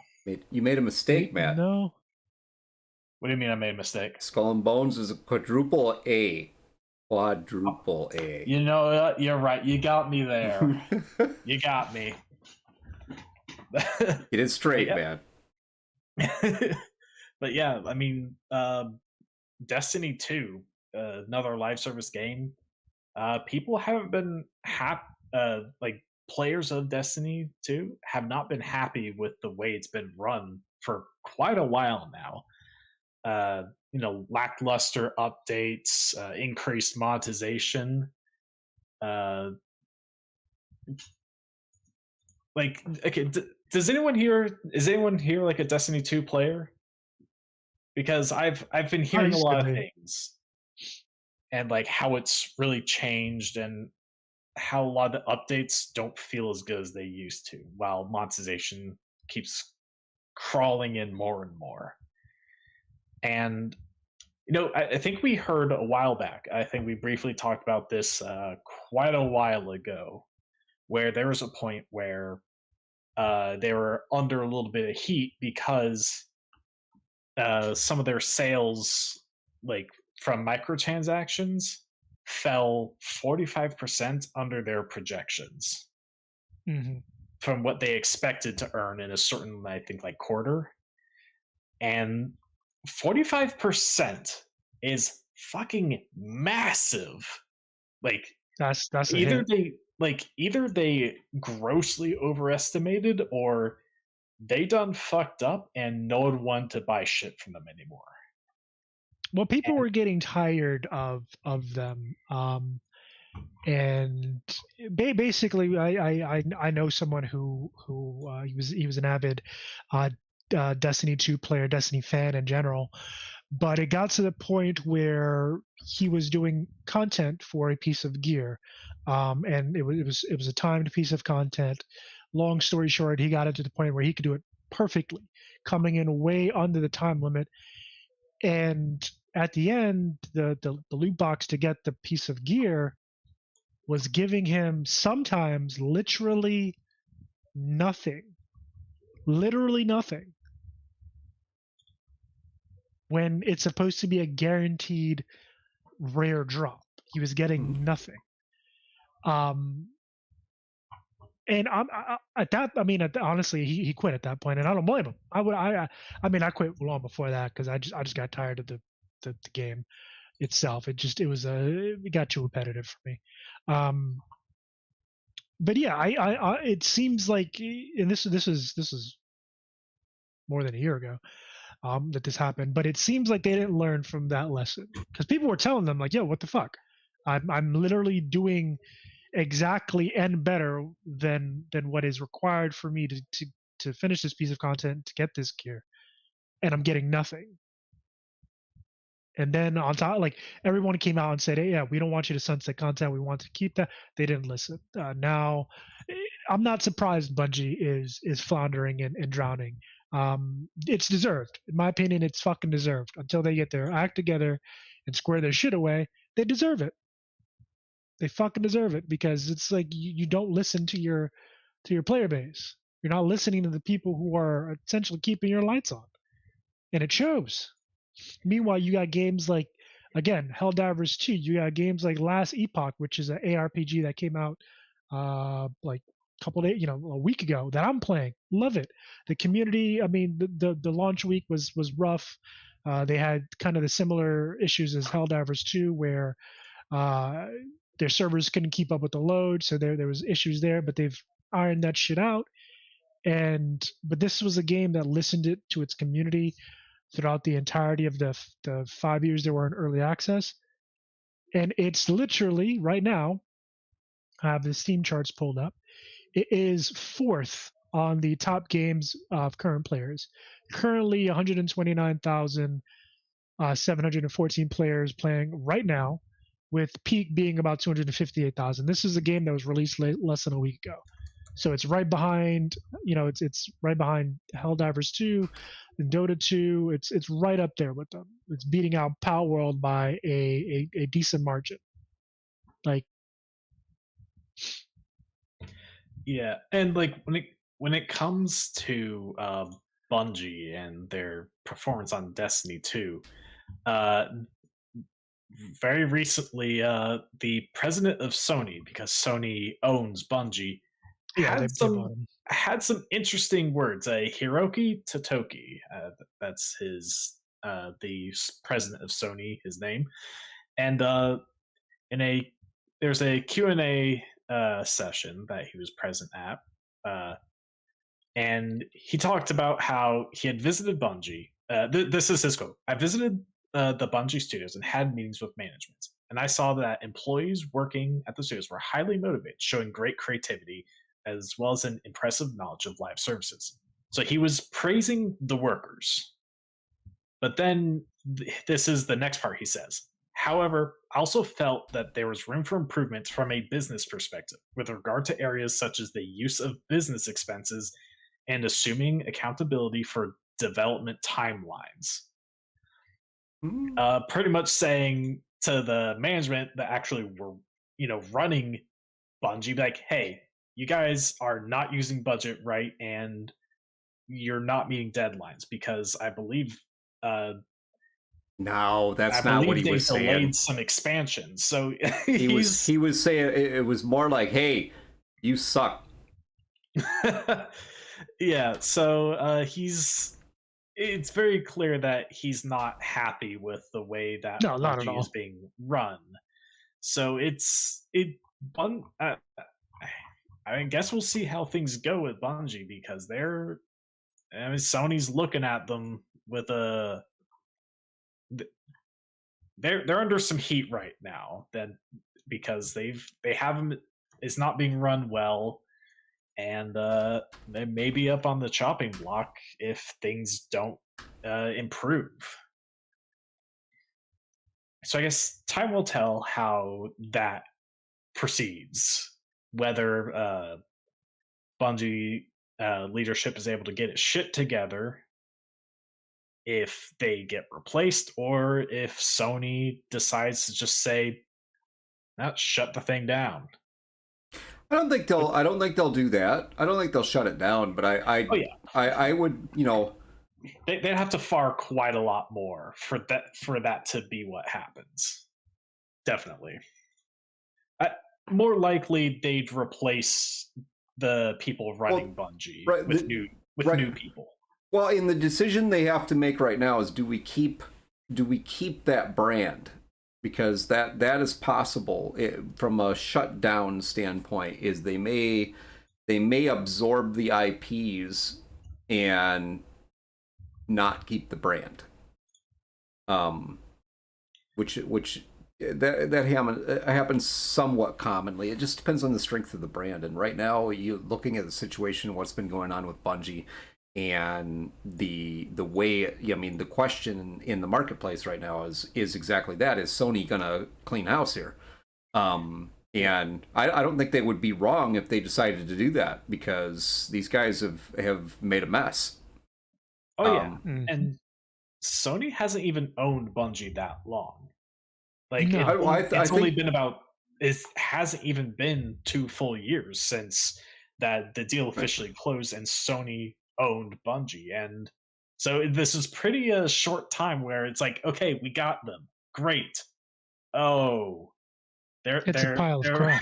S4: You made a mistake, Matt.
S3: No.
S5: What do you mean I made a mistake?
S4: Skull and Bones is a quadruple A. Quadruple A.
S5: You know what? You're right. You got me there. You got me.
S4: Get it straight, man.
S5: But yeah, I mean, Destiny 2, another live service game. People haven't been happy. Like players of Destiny 2 have not been happy with the way it's been run for quite a while now. Lackluster updates, increased monetization. Is anyone here like a Destiny 2 player? Because I've been hearing a lot of things, and like how it's really changed, and how a lot of the updates don't feel as good as they used to, while monetization keeps crawling in more and more. And I think we heard a while back. I think we briefly talked about this quite a while ago, where there was a point where they were under a little bit of heat because some of their sales, like from microtransactions, fell 45% under their projections from what they expected to earn in a certain, I think, like quarter. And 45% is fucking massive. Like
S3: that's
S5: either they grossly overestimated, or they done fucked up and no one wanted to buy shit from them anymore.
S3: Well, people were getting tired of them, and basically, I know someone who he was an avid Destiny 2 player, Destiny fan in general, but it got to the point where he was doing content for a piece of gear, and it was a timed piece of content. Long story short, he got it to the point where he could do it perfectly, coming in way under the time limit. And at the end, the loot box to get the piece of gear was giving him sometimes literally nothing. Literally nothing. When it's supposed to be a guaranteed rare drop. He was getting nothing. And honestly, he quit at that point, and I don't blame him. I quit long before that because I just got tired of the game itself. It got too repetitive for me. But yeah, it seems like, and this is more than a year ago that this happened, but it seems like they didn't learn from that lesson, because people were telling them like, yo, what the fuck? I'm literally doing exactly and better than what is required for me to finish this piece of content, to get this gear, and I'm getting nothing. And then on top, like, everyone came out and said, hey, yeah, we don't want you to sunset content, we want to keep that. They didn't listen. Now I'm not surprised Bungie is floundering and drowning. It's deserved. In my opinion, it's fucking deserved. Until they get their act together and square their shit away, they deserve it. They fucking deserve it, because it's like you don't listen to your player base. You're not listening to the people who are essentially keeping your lights on, and it shows. Meanwhile, you got games like, again, Helldivers 2. You got games like Last Epoch, which is an ARPG that came out like a couple days, a week ago, that I'm playing. Love it. The community, I mean, the launch week was rough. They had kind of the similar issues as Helldivers 2, where their servers couldn't keep up with the load, so there was issues there, but they've ironed that shit out. But this was a game that listened to its community throughout the entirety of the 5 years they were in early access. And it's literally, right now, I have the Steam charts pulled up, it is 4th on the top games of current players. Currently 129,714 players playing right now, with peak being about 258,000. This is a game that was released less than a week ago. So it's right behind, it's right behind Helldivers 2 and Dota 2. It's right up there with them. It's beating out Pal World by a decent margin. Like,
S5: yeah, and like when it comes to Bungie and their performance on Destiny 2, very recently, the president of Sony, because Sony owns Bungie, had some interesting words. Hiroki Totoki, that's his the president of Sony, his name, and there's a Q&A session that he was present at, and he talked about how he had visited Bungie. This is his quote: "I visited the Bungie studios and had meetings with management, and I saw that employees working at the studios were highly motivated, showing great creativity, as well as an impressive knowledge of live services." So he was praising the workers. But then this is the next part he says. "However, I also felt that there was room for improvement from a business perspective with regard to areas such as the use of business expenses and assuming accountability for development timelines." pretty much saying to the management that actually were, running Bungie, like, hey, you guys are not using budget right, and you're not meeting deadlines, because I believe
S4: no, that's not what he was saying.
S5: Delayed some expansions, so
S4: he was saying it was more like, hey, you suck.
S5: Yeah, so it's very clear that he's not happy with the way that Bungie is being run. So I guess we'll see how things go with Bungie, because Sony's looking at them with they're under some heat right now, because they haven't, it's not being run well, and they may be up on the chopping block if things don't improve. So I guess time will tell how that proceeds, whether Bungie leadership is able to get its shit together, if they get replaced, or if Sony decides to just say, shut the thing down.
S4: I don't think they'll do that. I don't think they'll shut it down, but I would,
S5: they'd have to fire quite a lot more for that to be what happens. Definitely. More likely they'd replace the people running Bungie with new people.
S4: Well, in the decision they have to make right now is, do we keep that brand? Because that is possible from a shutdown standpoint. Is they may absorb the IPs and not keep the brand, which that happens somewhat commonly. It just depends on the strength of the brand. And right now, you looking at the situation, what's been going on with Bungie, and the way, the question in the marketplace right now is exactly that: is Sony gonna clean house here? And I don't think they would be wrong if they decided to do that, because these guys have made a mess.
S5: Oh yeah, and Sony hasn't even owned Bungie that long. Like, no. It's only been about, it hasn't even been 2 full years since that the deal officially closed and Sony owned Bungie. And so this is pretty a short time where it's like, okay, we got them, great. Oh,
S3: it's a pile of crap.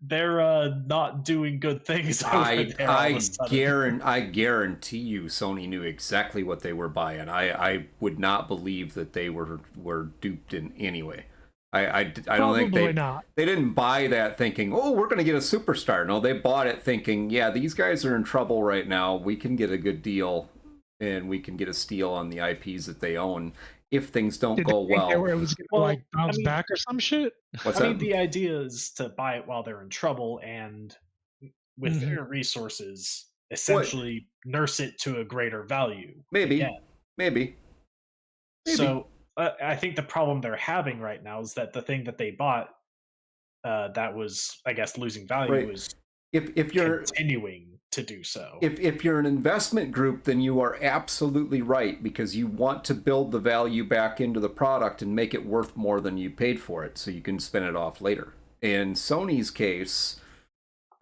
S5: they're not doing good things over there.
S4: I guarantee you Sony knew exactly what they were buying. I would not believe that they were duped in any way. I don't think they didn't buy that thinking, oh, we're going to get a superstar. No, they bought it thinking, yeah, these guys are in trouble right now. We can get a good deal, and we can get a steal on the IPs that they own if things don't go well.
S3: It was going to bounce back or some shit?
S5: The idea is to buy it while they're in trouble, and with their resources, essentially nurse it to a greater value.
S4: Maybe.
S5: So I think the problem they're having right now is that the thing that they bought that was, I guess, losing value is if you're continuing to do so.
S4: If you're an investment group, then you are absolutely right, because you want to build the value back into the product and make it worth more than you paid for it, so you can spin it off later. In Sony's case,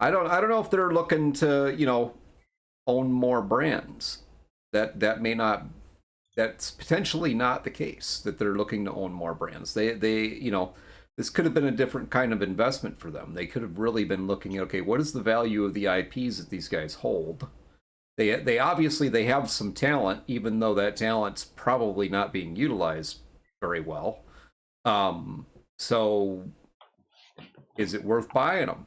S4: I don't know if they're looking to own more brands. That may not. That's potentially not the case, that they're looking to own more brands. They this could have been a different kind of investment for them. They could have really been looking at, okay, what is the value of the IPs that these guys hold? They obviously they have some talent, even though that talent's probably not being utilized very well. So is it worth buying them?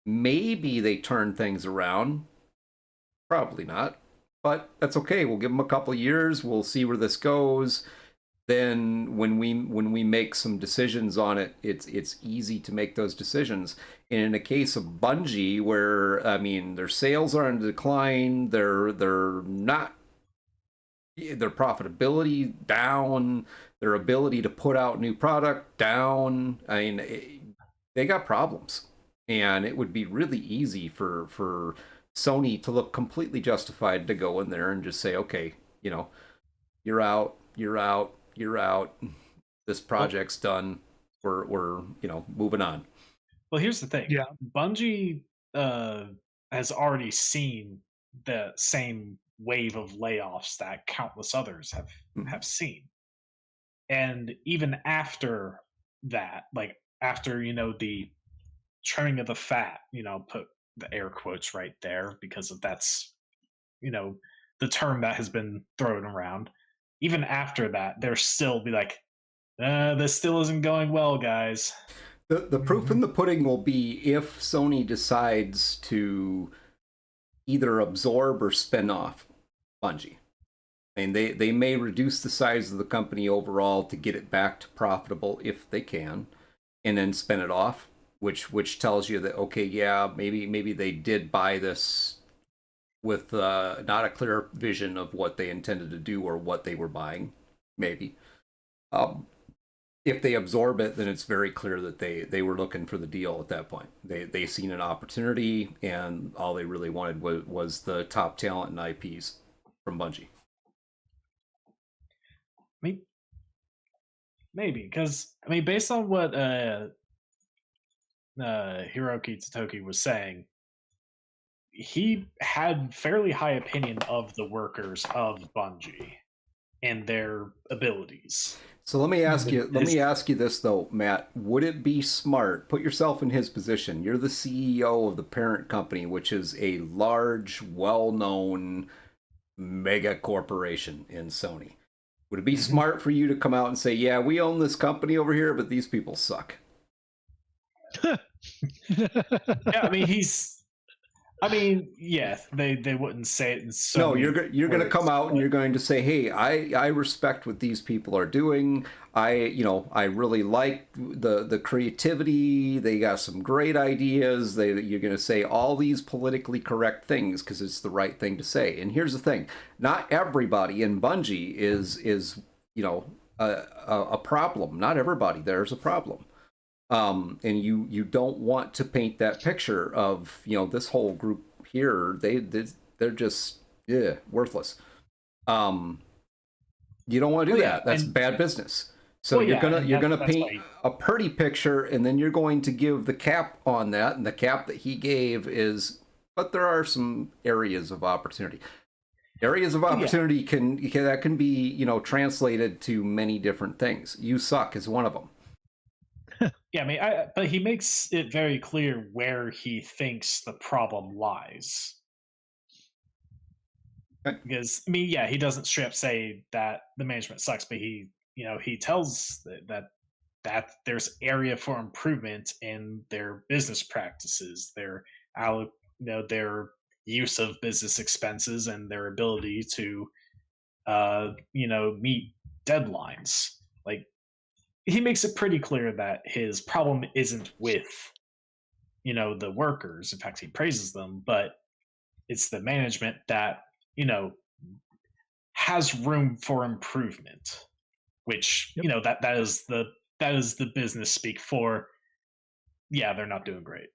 S4: Maybe they turn things around. Probably not. But that's okay. We'll give them a couple of years. We'll see where this goes. Then when we make some decisions on it, it's easy to make those decisions. And in a case of Bungie, where their sales are in decline, their profitability down, their ability to put out new product down. They got problems, and it would be really easy for Sony to look completely justified to go in there and just say, okay, you're out. you're out. This project's done. We're moving on.
S5: Well, here's the thing.
S3: Yeah.
S5: Bungie has already seen the same wave of layoffs that countless others have seen. And even after that, like after, the trimming of the fat, put the air quotes right there because that's, the term that has been thrown around. Even after that, they'll still be like, this still isn't going well, guys.
S4: The proof in the pudding will be if Sony decides to either absorb or spin off Bungie. I mean, they may reduce the size of the company overall to get it back to profitable if they can, and then spin it off, which tells you that, okay, yeah, maybe they did buy this with not a clear vision of what they intended to do or what they were buying, maybe. If they absorb it, then it's very clear that they were looking for the deal at that point. They seen an opportunity, and all they really wanted was the top talent and IPs from Bungie.
S5: Maybe, because based on what Hiroki Totoki was saying, he had fairly high opinion of the workers of Bungie and their abilities.
S4: So let me ask you this though, Matt. Would it be smart? Put yourself in his position. You're the CEO of the parent company, which is a large, well-known mega corporation in Sony. Would it be smart for you to come out and say, "Yeah, we own this company over here, but these people suck"?
S5: Yeah, yeah, they wouldn't say it in so.
S4: No, you're going to come out and you're going to say, "Hey, I respect what these people are doing. I really like the creativity. They got some great ideas. You're going to say all these politically correct things because it's the right thing to say." And here's the thing: not everybody in Bungie is a problem. Not everybody there's a problem. And you don't want to paint that picture of this whole group here. They're just worthless. You don't want to do that. That's bad business. So you're gonna paint a pretty picture, and then you're going to give the cap on that. And the cap that he gave is, but there are some areas of opportunity. Areas of opportunity can be translated to many different things. You suck is one of them.
S5: Yeah, but he makes it very clear where he thinks the problem lies. Because he doesn't straight up say that the management sucks, but he tells that there's area for improvement in their business practices, their use of business expenses, and their ability to meet deadlines. Like, he makes it pretty clear that his problem isn't with, the workers. In fact, he praises them, but it's the management that, has room for improvement, which, that is the business speak for, yeah, they're not doing great.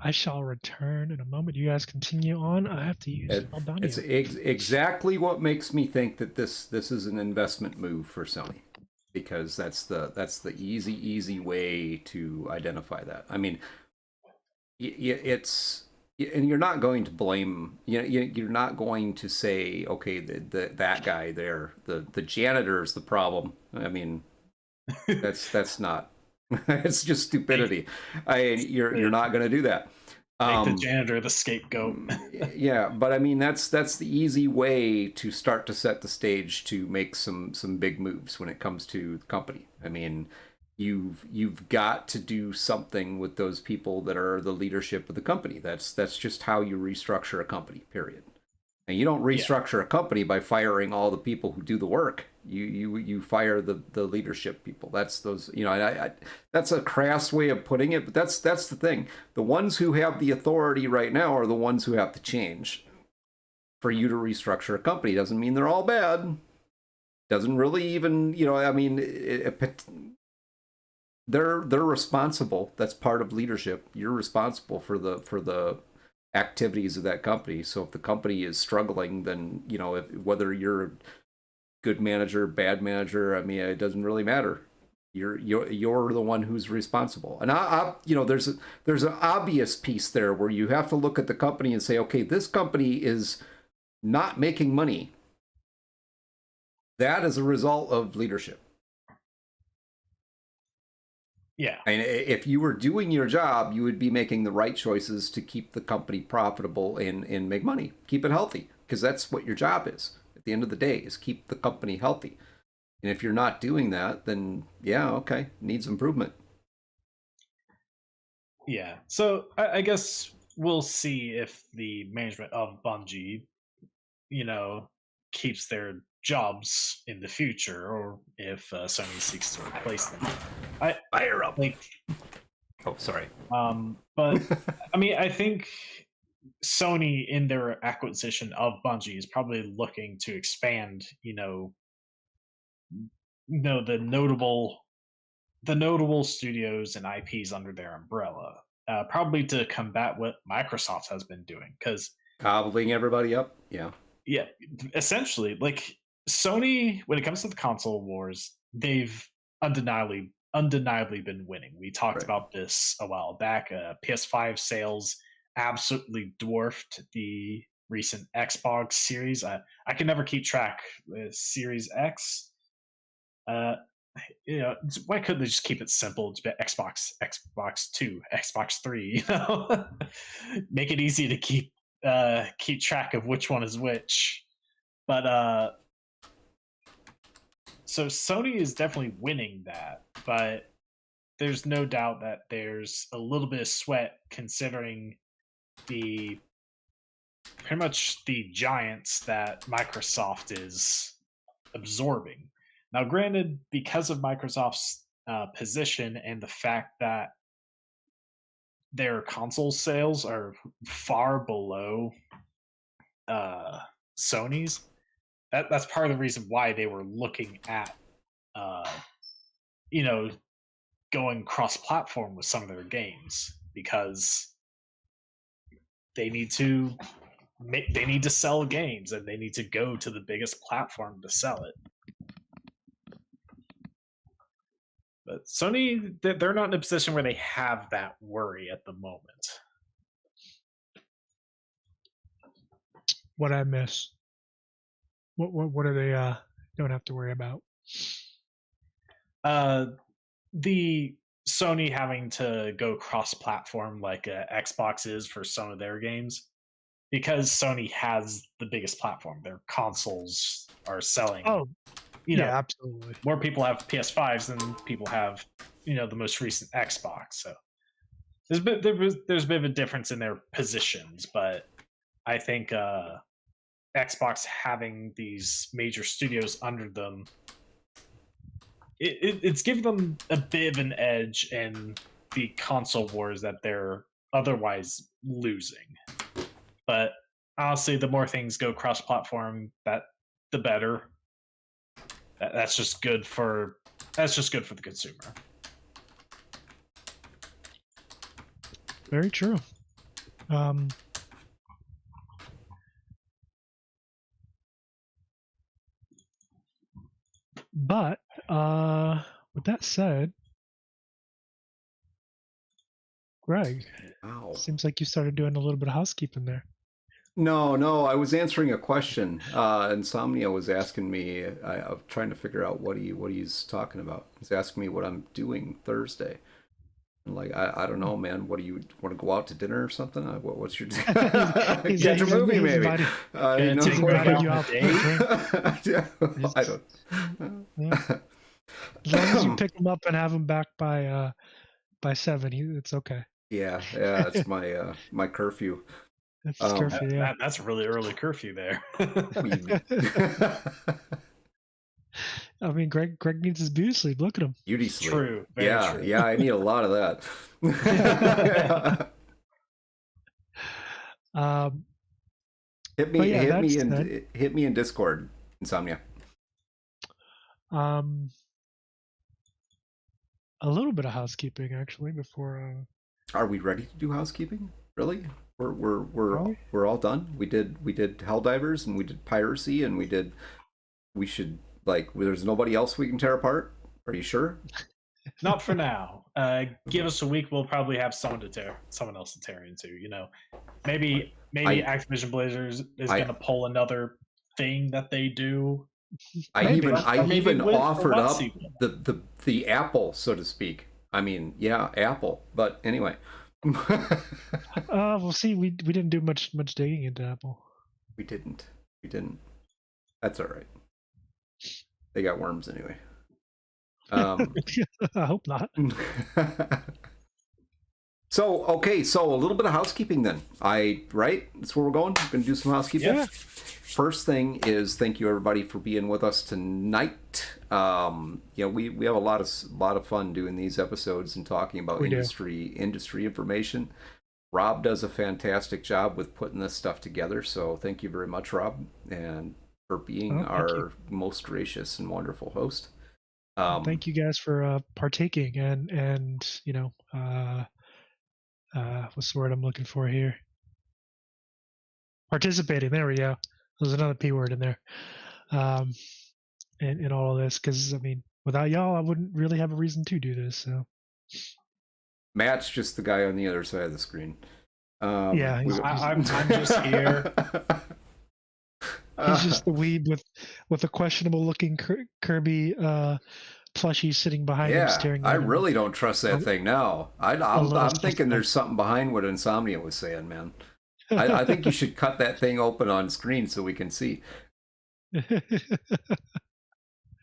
S3: I shall return in a moment. You guys continue on. I have to use Albania.
S4: It's exactly what makes me think that this is an investment move for Sony, because that's the easy way to identify that. I mean, it's, and you're not going to blame. You're not going to say, okay, that guy there, the janitor is the problem. I mean, that's not. It's just stupidity. You're not going to do that.
S5: Make the janitor the scapegoat.
S4: Yeah, but I mean that's the easy way to start to set the stage to make some big moves when it comes to the company. I mean, you've got to do something with those people that are the leadership of the company. That's just how you restructure a company. Period. And you don't restructure a company by firing all the people who do the work. You fire the leadership people. That's those, that's a crass way of putting it, but that's the thing. The ones who have the authority right now are the ones who have to change. For you to restructure a company doesn't mean they're all bad. Doesn't really even, they're responsible. That's part of leadership. You're responsible for the activities of that company. So if the company is struggling, then whether you're a good manager, bad manager, I mean, it doesn't really matter. You're the one who's responsible. And there's an obvious piece there where you have to look at the company and say, okay, this company is not making money. That is a result of leadership.
S5: Yeah.
S4: And if you were doing your job, you would be making the right choices to keep the company profitable and make money, keep it healthy, because that's what your job is. At the end of the day, is keep the company healthy. And if you're not doing that, then yeah, okay, needs improvement.
S5: Yeah. So I guess we'll see if the management of Bungie, keeps their jobs in the future, or if Sony seeks to replace them.
S4: Fire up.
S5: Oh, sorry. But I mean, I think Sony, in their acquisition of Bungie, is probably looking to expand, the notable studios and IPs under their umbrella, probably to combat what Microsoft has been doing, because
S4: gobbling everybody up.
S5: Yeah, essentially, like Sony, when it comes to the console wars, they've undeniably been winning. We talked about this a while back. PS5 sales absolutely dwarfed the recent Xbox Series. I can never keep track with Series X. Why couldn't they just keep it simple? It's Xbox 2, Xbox 3. Make it easy to keep track of which one is which. But so Sony is definitely winning that, but there's no doubt that there's a little bit of sweat, considering pretty much the giants that Microsoft is absorbing. Now, granted, because of Microsoft's position and the fact that their console sales are far below Sony's, that's part of the reason why they were looking at going cross-platform with some of their games, because they need to sell games, and they need to go to the biggest platform to sell it. But Sony, they're not in a position where they have that worry at the moment.
S3: What I miss? What are they don't have to worry about?
S5: The Sony having to go cross-platform like Xbox is for some of their games, because Sony has the biggest platform. Their consoles are selling.
S3: Oh, yeah, absolutely.
S5: More people have PS5s than people have, the most recent Xbox. So there's a bit of a difference in their positions, but I think Xbox having these major studios under them, it's giving them a bit of an edge in the console wars that they're otherwise losing. But honestly, the more things go cross-platform, the better. That's just good for the consumer.
S3: Very true. But with that said, Greg, seems like you started doing a little bit of housekeeping there.
S4: No, I was answering a question. Insomnia was asking me. I'm trying to figure out what he's talking about. He's asking me what I'm doing Thursday. I'm like, I don't know, man. What do you want to go out to dinner or something? What's your catch a movie maybe?
S3: I
S4: don't.
S3: As long as you pick him up and have him back by 7, it's okay.
S4: Yeah, it's my curfew.
S3: That's curfew, yeah.
S5: That's really early curfew there.
S3: I mean, Greg needs his beauty sleep. Look at him.
S4: Beauty sleep.
S5: True.
S4: Yeah,
S5: true.
S4: Yeah. I need a lot of that. Hit me in Discord, Insomnia.
S3: A little bit of housekeeping, actually, before.
S4: Are we ready to do housekeeping? Really? we're all done. We did Helldivers and we did Piracy and we should there's nobody else we can tear apart. Are you sure?
S5: Not for now. Give us a week. We'll probably have someone else to tear into. Maybe Activision Blizzard is going to pull another thing that they do.
S4: I even offered up the Apple, so to speak. I mean, yeah, Apple. But anyway.
S3: We'll see. We didn't do much digging into Apple.
S4: We didn't. That's all right. They got worms anyway.
S3: I hope not.
S4: So a little bit of housekeeping then. Right? That's where we're going. We're going to do some housekeeping.
S3: Yeah.
S4: First thing is thank you everybody for being with us tonight. We have a lot of fun doing these episodes and talking about industry information. Rob does a fantastic job with putting this stuff together, so thank you very much, Rob, and for being our most gracious and wonderful host.
S3: Thank you guys for partaking and what's the word I'm looking for here? Participating. There we go. There's another P word in there. In all of this, because I mean, without y'all, I wouldn't really have a reason to do this. So
S4: Matt's just the guy on the other side of the screen.
S5: I'm just here.
S3: He's just the weeb with a questionable looking Kirby plushie sitting behind him staring at him.
S4: I really don't trust that thing now. I'm thinking there's something behind what Insomnia was saying, man. I think you should cut that thing open on screen so we can see.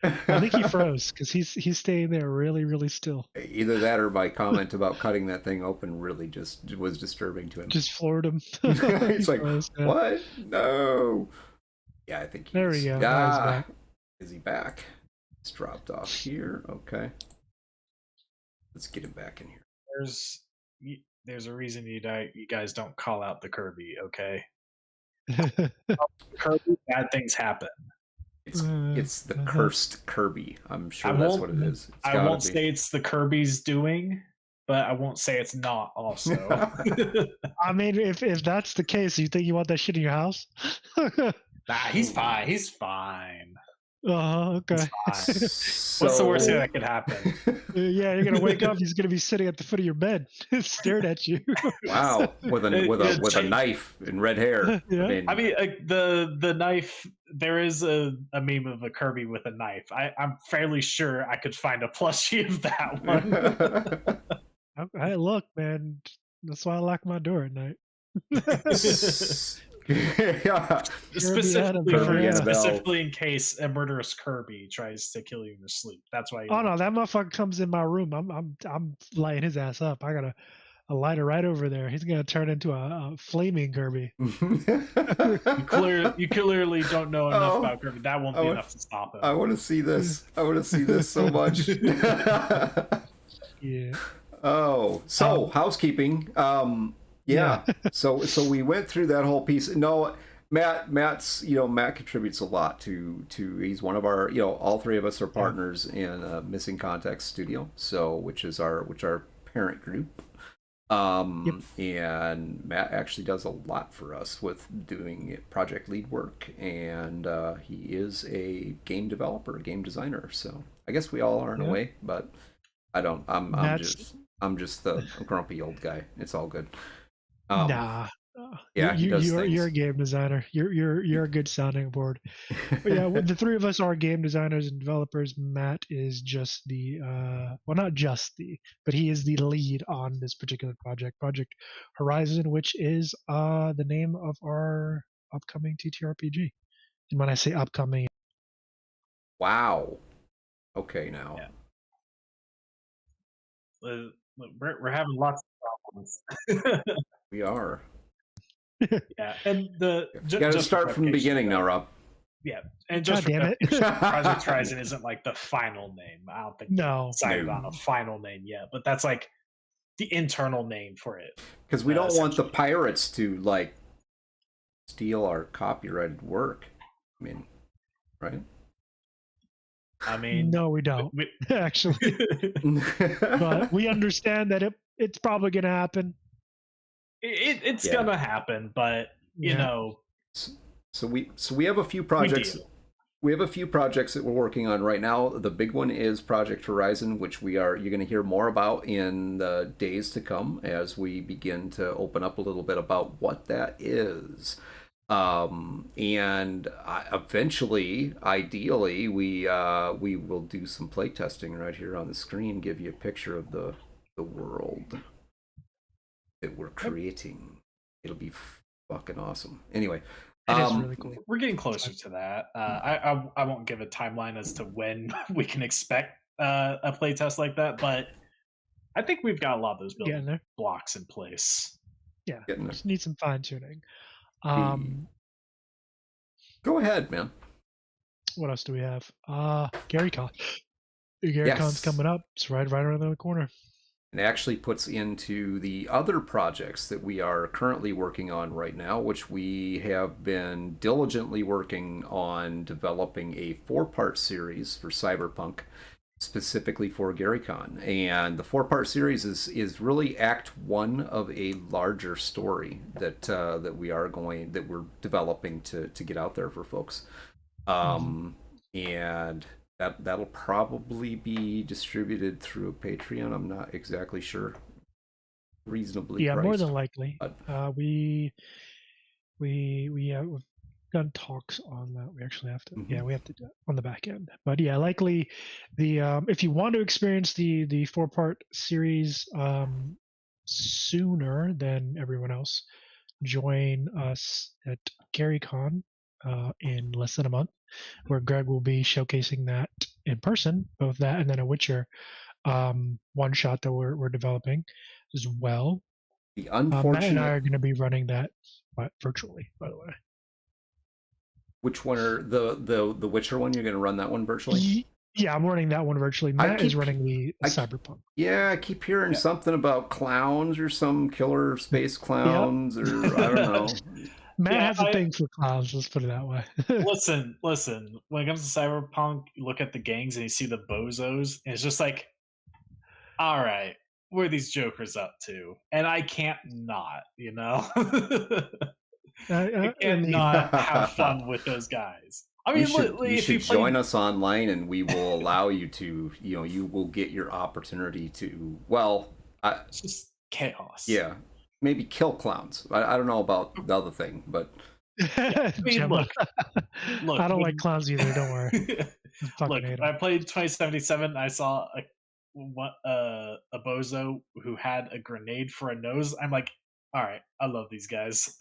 S3: I think he froze because he's staying there really, really still.
S4: Either that or my comment about cutting that thing open really just was disturbing to him.
S3: Just floored him.
S4: He's like, what? No. Yeah, I think
S3: there we go.
S4: Ah, is he back? He's dropped off here. Okay. Let's get him back in here.
S5: There's a reason you guys don't call out the Kirby, okay? Kirby, bad things happen.
S4: It's the cursed Kirby. I'm sure that's what it is.
S5: I won't say it's the Kirby's doing, but I won't say it's not also.
S3: I mean, if that's the case, you think you want that shit in your house?
S5: Nah, he's fine. He's fine.
S3: Okay.
S5: What's the worst thing that could happen?
S3: Yeah, you're gonna wake up. He's gonna be sitting at the foot of your bed, staring at you.
S4: Wow, with a knife and red hair.
S3: Yeah.
S5: I mean the knife. There is a meme of a Kirby with a knife. I'm fairly sure I could find a plushie of that one.
S3: Hey, look, man. That's why I lock my door at night.
S4: Yeah.
S5: Specifically in case a murderous Kirby tries to kill you in your sleep. That's why.
S3: Oh no, that motherfucker comes in my room. I'm lighting his ass up. I got a lighter right over there. He's gonna turn into a flaming Kirby.
S5: You clearly don't know enough about Kirby. That won't be enough to stop him.
S4: I want to see this. I want to see this so much.
S3: Yeah.
S4: Oh, so housekeeping. Yeah. So we went through that whole piece. No, Matt contributes a lot to he's one of our, all three of us are partners in Missing Context Studio, which is our parent group. And Matt actually does a lot for us with doing project lead work, and he is a game developer, a game designer. So I guess we all are in a way, but I'm just the grumpy old guy. It's all good.
S3: Nah.
S4: Yeah,
S3: you're a game designer. You're a good sounding board. But yeah, the three of us are game designers and developers. Matt is just not just but he is the lead on this particular Project Horizon, which is the name of our upcoming TTRPG. And when I say upcoming,
S4: wow. Okay, now.
S5: Yeah. We're having lots of problems.
S4: We are.
S5: Yeah, and
S4: you got to start from the beginning now, Rob.
S5: Yeah, and just Project Horizon isn't like the final name. I don't think decided on a final name yet, but that's like the internal name for it.
S4: Because we don't want the pirates to steal our copyrighted work. I mean, right?
S5: I mean,
S3: no, we don't actually. But we understand that it's probably going to happen.
S5: It's gonna happen, but you know.
S4: So we have a few projects. We have a few projects that we're working on right now. The big one is Project Horizon, which you're going to hear more about in the days to come as we begin to open up a little bit about what that is. And eventually, ideally, we will do some playtesting right here on the screen, give you a picture of the world that we're creating. It'll be fucking awesome. Anyway.
S3: It is really cool.
S5: We're getting closer to that. I won't give a timeline as to when we can expect a playtest like that, but I think we've got a lot of those building blocks in place.
S3: Yeah, just need some fine tuning.
S4: Go ahead, man.
S3: What else do we have? GaryCon. GaryCon's coming up. It's right around the corner.
S4: It actually puts into the other projects that we are currently working on right now, which we have been diligently working on developing a 4-part series for Cyberpunk, specifically for GaryCon. And the 4-part series is really Act 1 of a larger story that we're developing to get out there for folks. And that'll probably be distributed through Patreon. I'm not exactly sure. Reasonably priced,
S3: more than likely. But... we've done talks on that. We actually have to. Yeah, we have to do it on the back end. But yeah, likely if you want to experience the 4-part series sooner than everyone else, join us at GaryCon in less than a month, where Greg will be showcasing that in person, both that and then a Witcher one shot that we're developing as well.
S4: The unfortunate
S3: Matt and I are going to be running that virtually, by the way.
S4: Which one are the Witcher one? You're going to run that one virtually?
S3: Yeah, I'm running that one virtually. Matt is running the Cyberpunk.
S4: Yeah, I keep hearing something about clowns or some killer space clowns or I don't know.
S3: Matt has a thing for clowns, let's put it that way.
S5: Listen. When it comes to Cyberpunk, you look at the gangs and you see the bozos, and it's just like, all right, what are these jokers up to? And I can't not, you know? I can't not have fun with those guys. I mean,
S4: you should join us online, and we will allow you to, you will get your opportunity to,
S5: it's just chaos.
S4: Yeah. Maybe kill clowns. I don't know about the other thing, but
S5: I mean, look,
S3: I don't like clowns either. Don't worry.
S5: Look, I played 2077. I saw a bozo who had a grenade for a nose. I'm like, all right, I love these guys.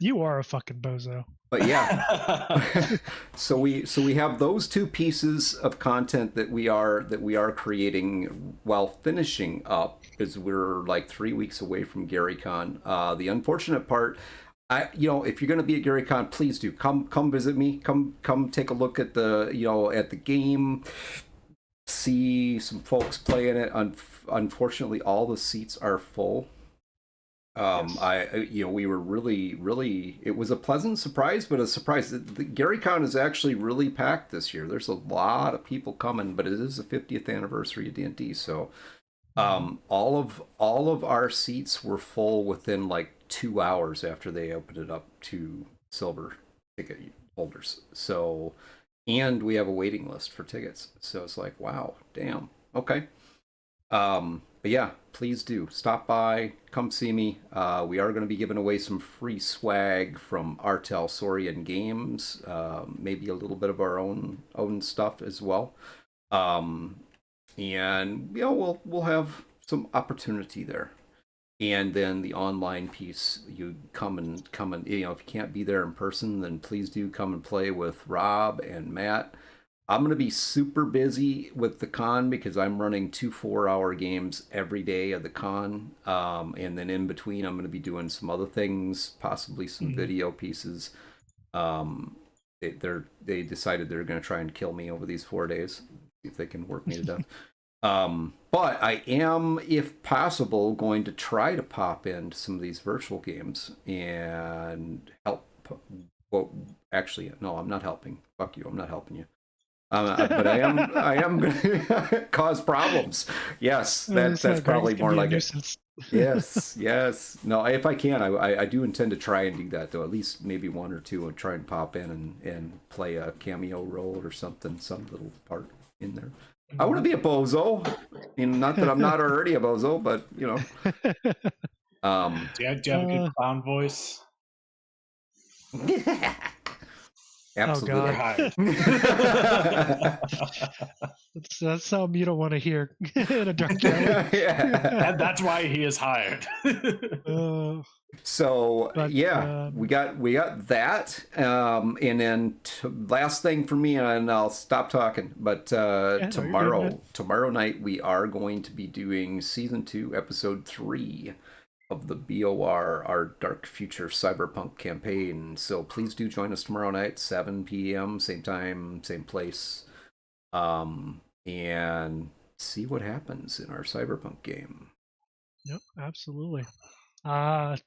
S3: You are a fucking bozo.
S4: But yeah, so we have those 2 pieces of content that we are creating while finishing up, because we're like 3 weeks away from GaryCon. The unfortunate part, if you're going to be at GaryCon, please do come visit me. Come take a look at the game. See some folks playing it. Unfortunately, all the seats are full. We were really, it was a pleasant surprise, but a surprise. The GaryCon is actually really packed this year. There's a lot of people coming, but it is the 50th anniversary of D&D, so all of our seats were full within like 2 hours after they opened it up to silver ticket holders. So, and we have a waiting list for tickets. So it's like, wow, damn, okay. But yeah, please do stop by, come see me. We are going to be giving away some free swag from Artel Saurian Games, maybe a little bit of our own stuff as well. And we'll have some opportunity there. And then the online piece, you come and if you can't be there in person, then please do come and play with Rob and Matt. I'm going to be super busy with the con because I'm running 2 4-hour games every day of the con. And then in between, I'm going to be doing some other things, possibly some video pieces. They decided they're going to try and kill me over these 4 days, see if they can work me to death. But I am, if possible, going to try to pop into some of these virtual games and help. Well, actually, no, I'm not helping. Fuck you, I'm not helping you. But I am going to cause problems. Yes, that's probably more like it. Yes, yes. No, if I can, I do intend to try and do that, though. At least maybe one or two, and try and pop in and play a cameo role or something, some little part in there. I want to be a bozo. I mean, not that I'm not already a bozo, but you know.
S5: Do you have a good clown voice?
S4: Absolutely.
S3: Oh, that's something you don't want to hear in a dark alley.
S4: Yeah.
S5: That's why he is hired.
S4: So we got that, and then last thing for me, and I'll stop talking. But tomorrow night we are going to be doing season 2, episode 3 of the BOR, our Dark Future Cyberpunk campaign. So please do join us tomorrow night, 7 p.m., same time, same place, and see what happens in our Cyberpunk game.
S3: Yep, absolutely. Well,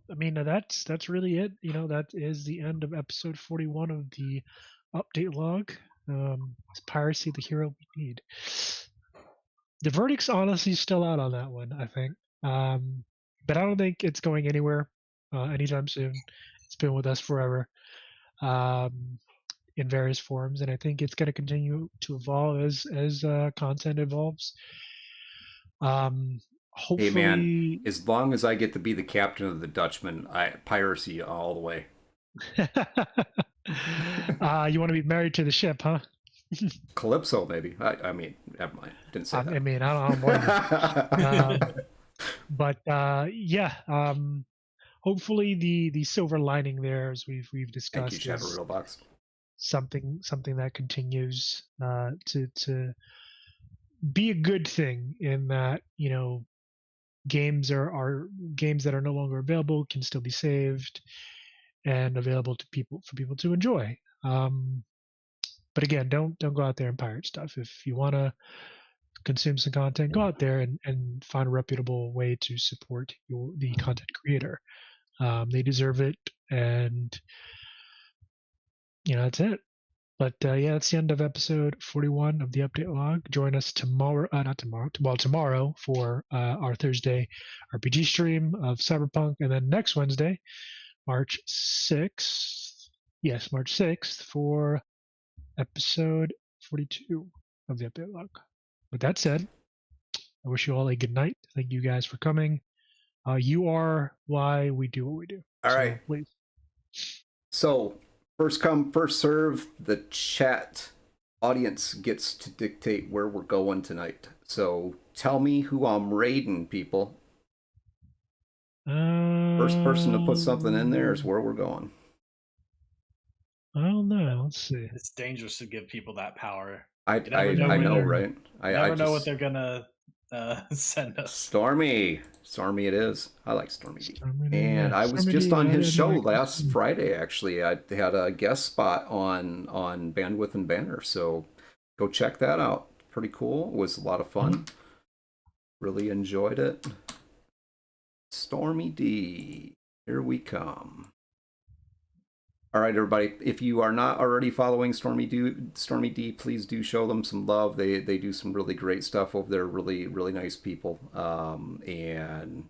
S3: I mean, that's really it. You know, that is the end of episode 41 of the update log. Is Piracy the hero we need? The verdict's honestly still out on that one, I think. But I don't think it's going anywhere anytime soon. It's been with us forever in various forms, and I think it's going to continue to evolve as content evolves. Hopefully,
S4: hey man, as long as I get to be the captain of the Dutchman, piracy all the way.
S3: You want to be married to the ship, huh?
S4: Calypso, maybe. I mean, never mind. Didn't say that.
S3: I mean, I don't blame you. But hopefully the silver lining there, as we've discussed,
S4: Thank you, Shadowbox.
S3: Something that continues to be a good thing, in that, you know, games are games that are no longer available can still be saved and available to people to enjoy. But again, don't go out there and pirate stuff. If you want to consume some content, go out there and find a reputable way to support the content creator. They deserve it, and you know, that's it. But that's the end of episode 41 of the update log. Join us tomorrow, tomorrow for our Thursday RPG stream of Cyberpunk, and then next Wednesday, March 6th. Yes, March 6th for episode 42 of the update log. With that said, I wish you all a good night. Thank you guys for coming. You are why we do what we do.
S4: All right.
S3: Please.
S4: So, first come, first serve. The chat audience gets to dictate where we're going tonight. So, tell me who I'm raiding, people. First person to put something in there is where we're going.
S3: I don't know. Let's see.
S5: It's dangerous to give people that power.
S4: I know, right?
S5: I never know what they're gonna send us.
S4: Stormy it is. I like Stormy D. And I was just on his show last Friday, actually. I had a guest spot on Bandwidth and Banner, so go check that out. Pretty cool. It was a lot of fun. Really enjoyed it. Stormy D, here we come. All right, everybody. If you are not already following Stormy D, please do show them some love. They do some really great stuff over there. Really, really nice people. And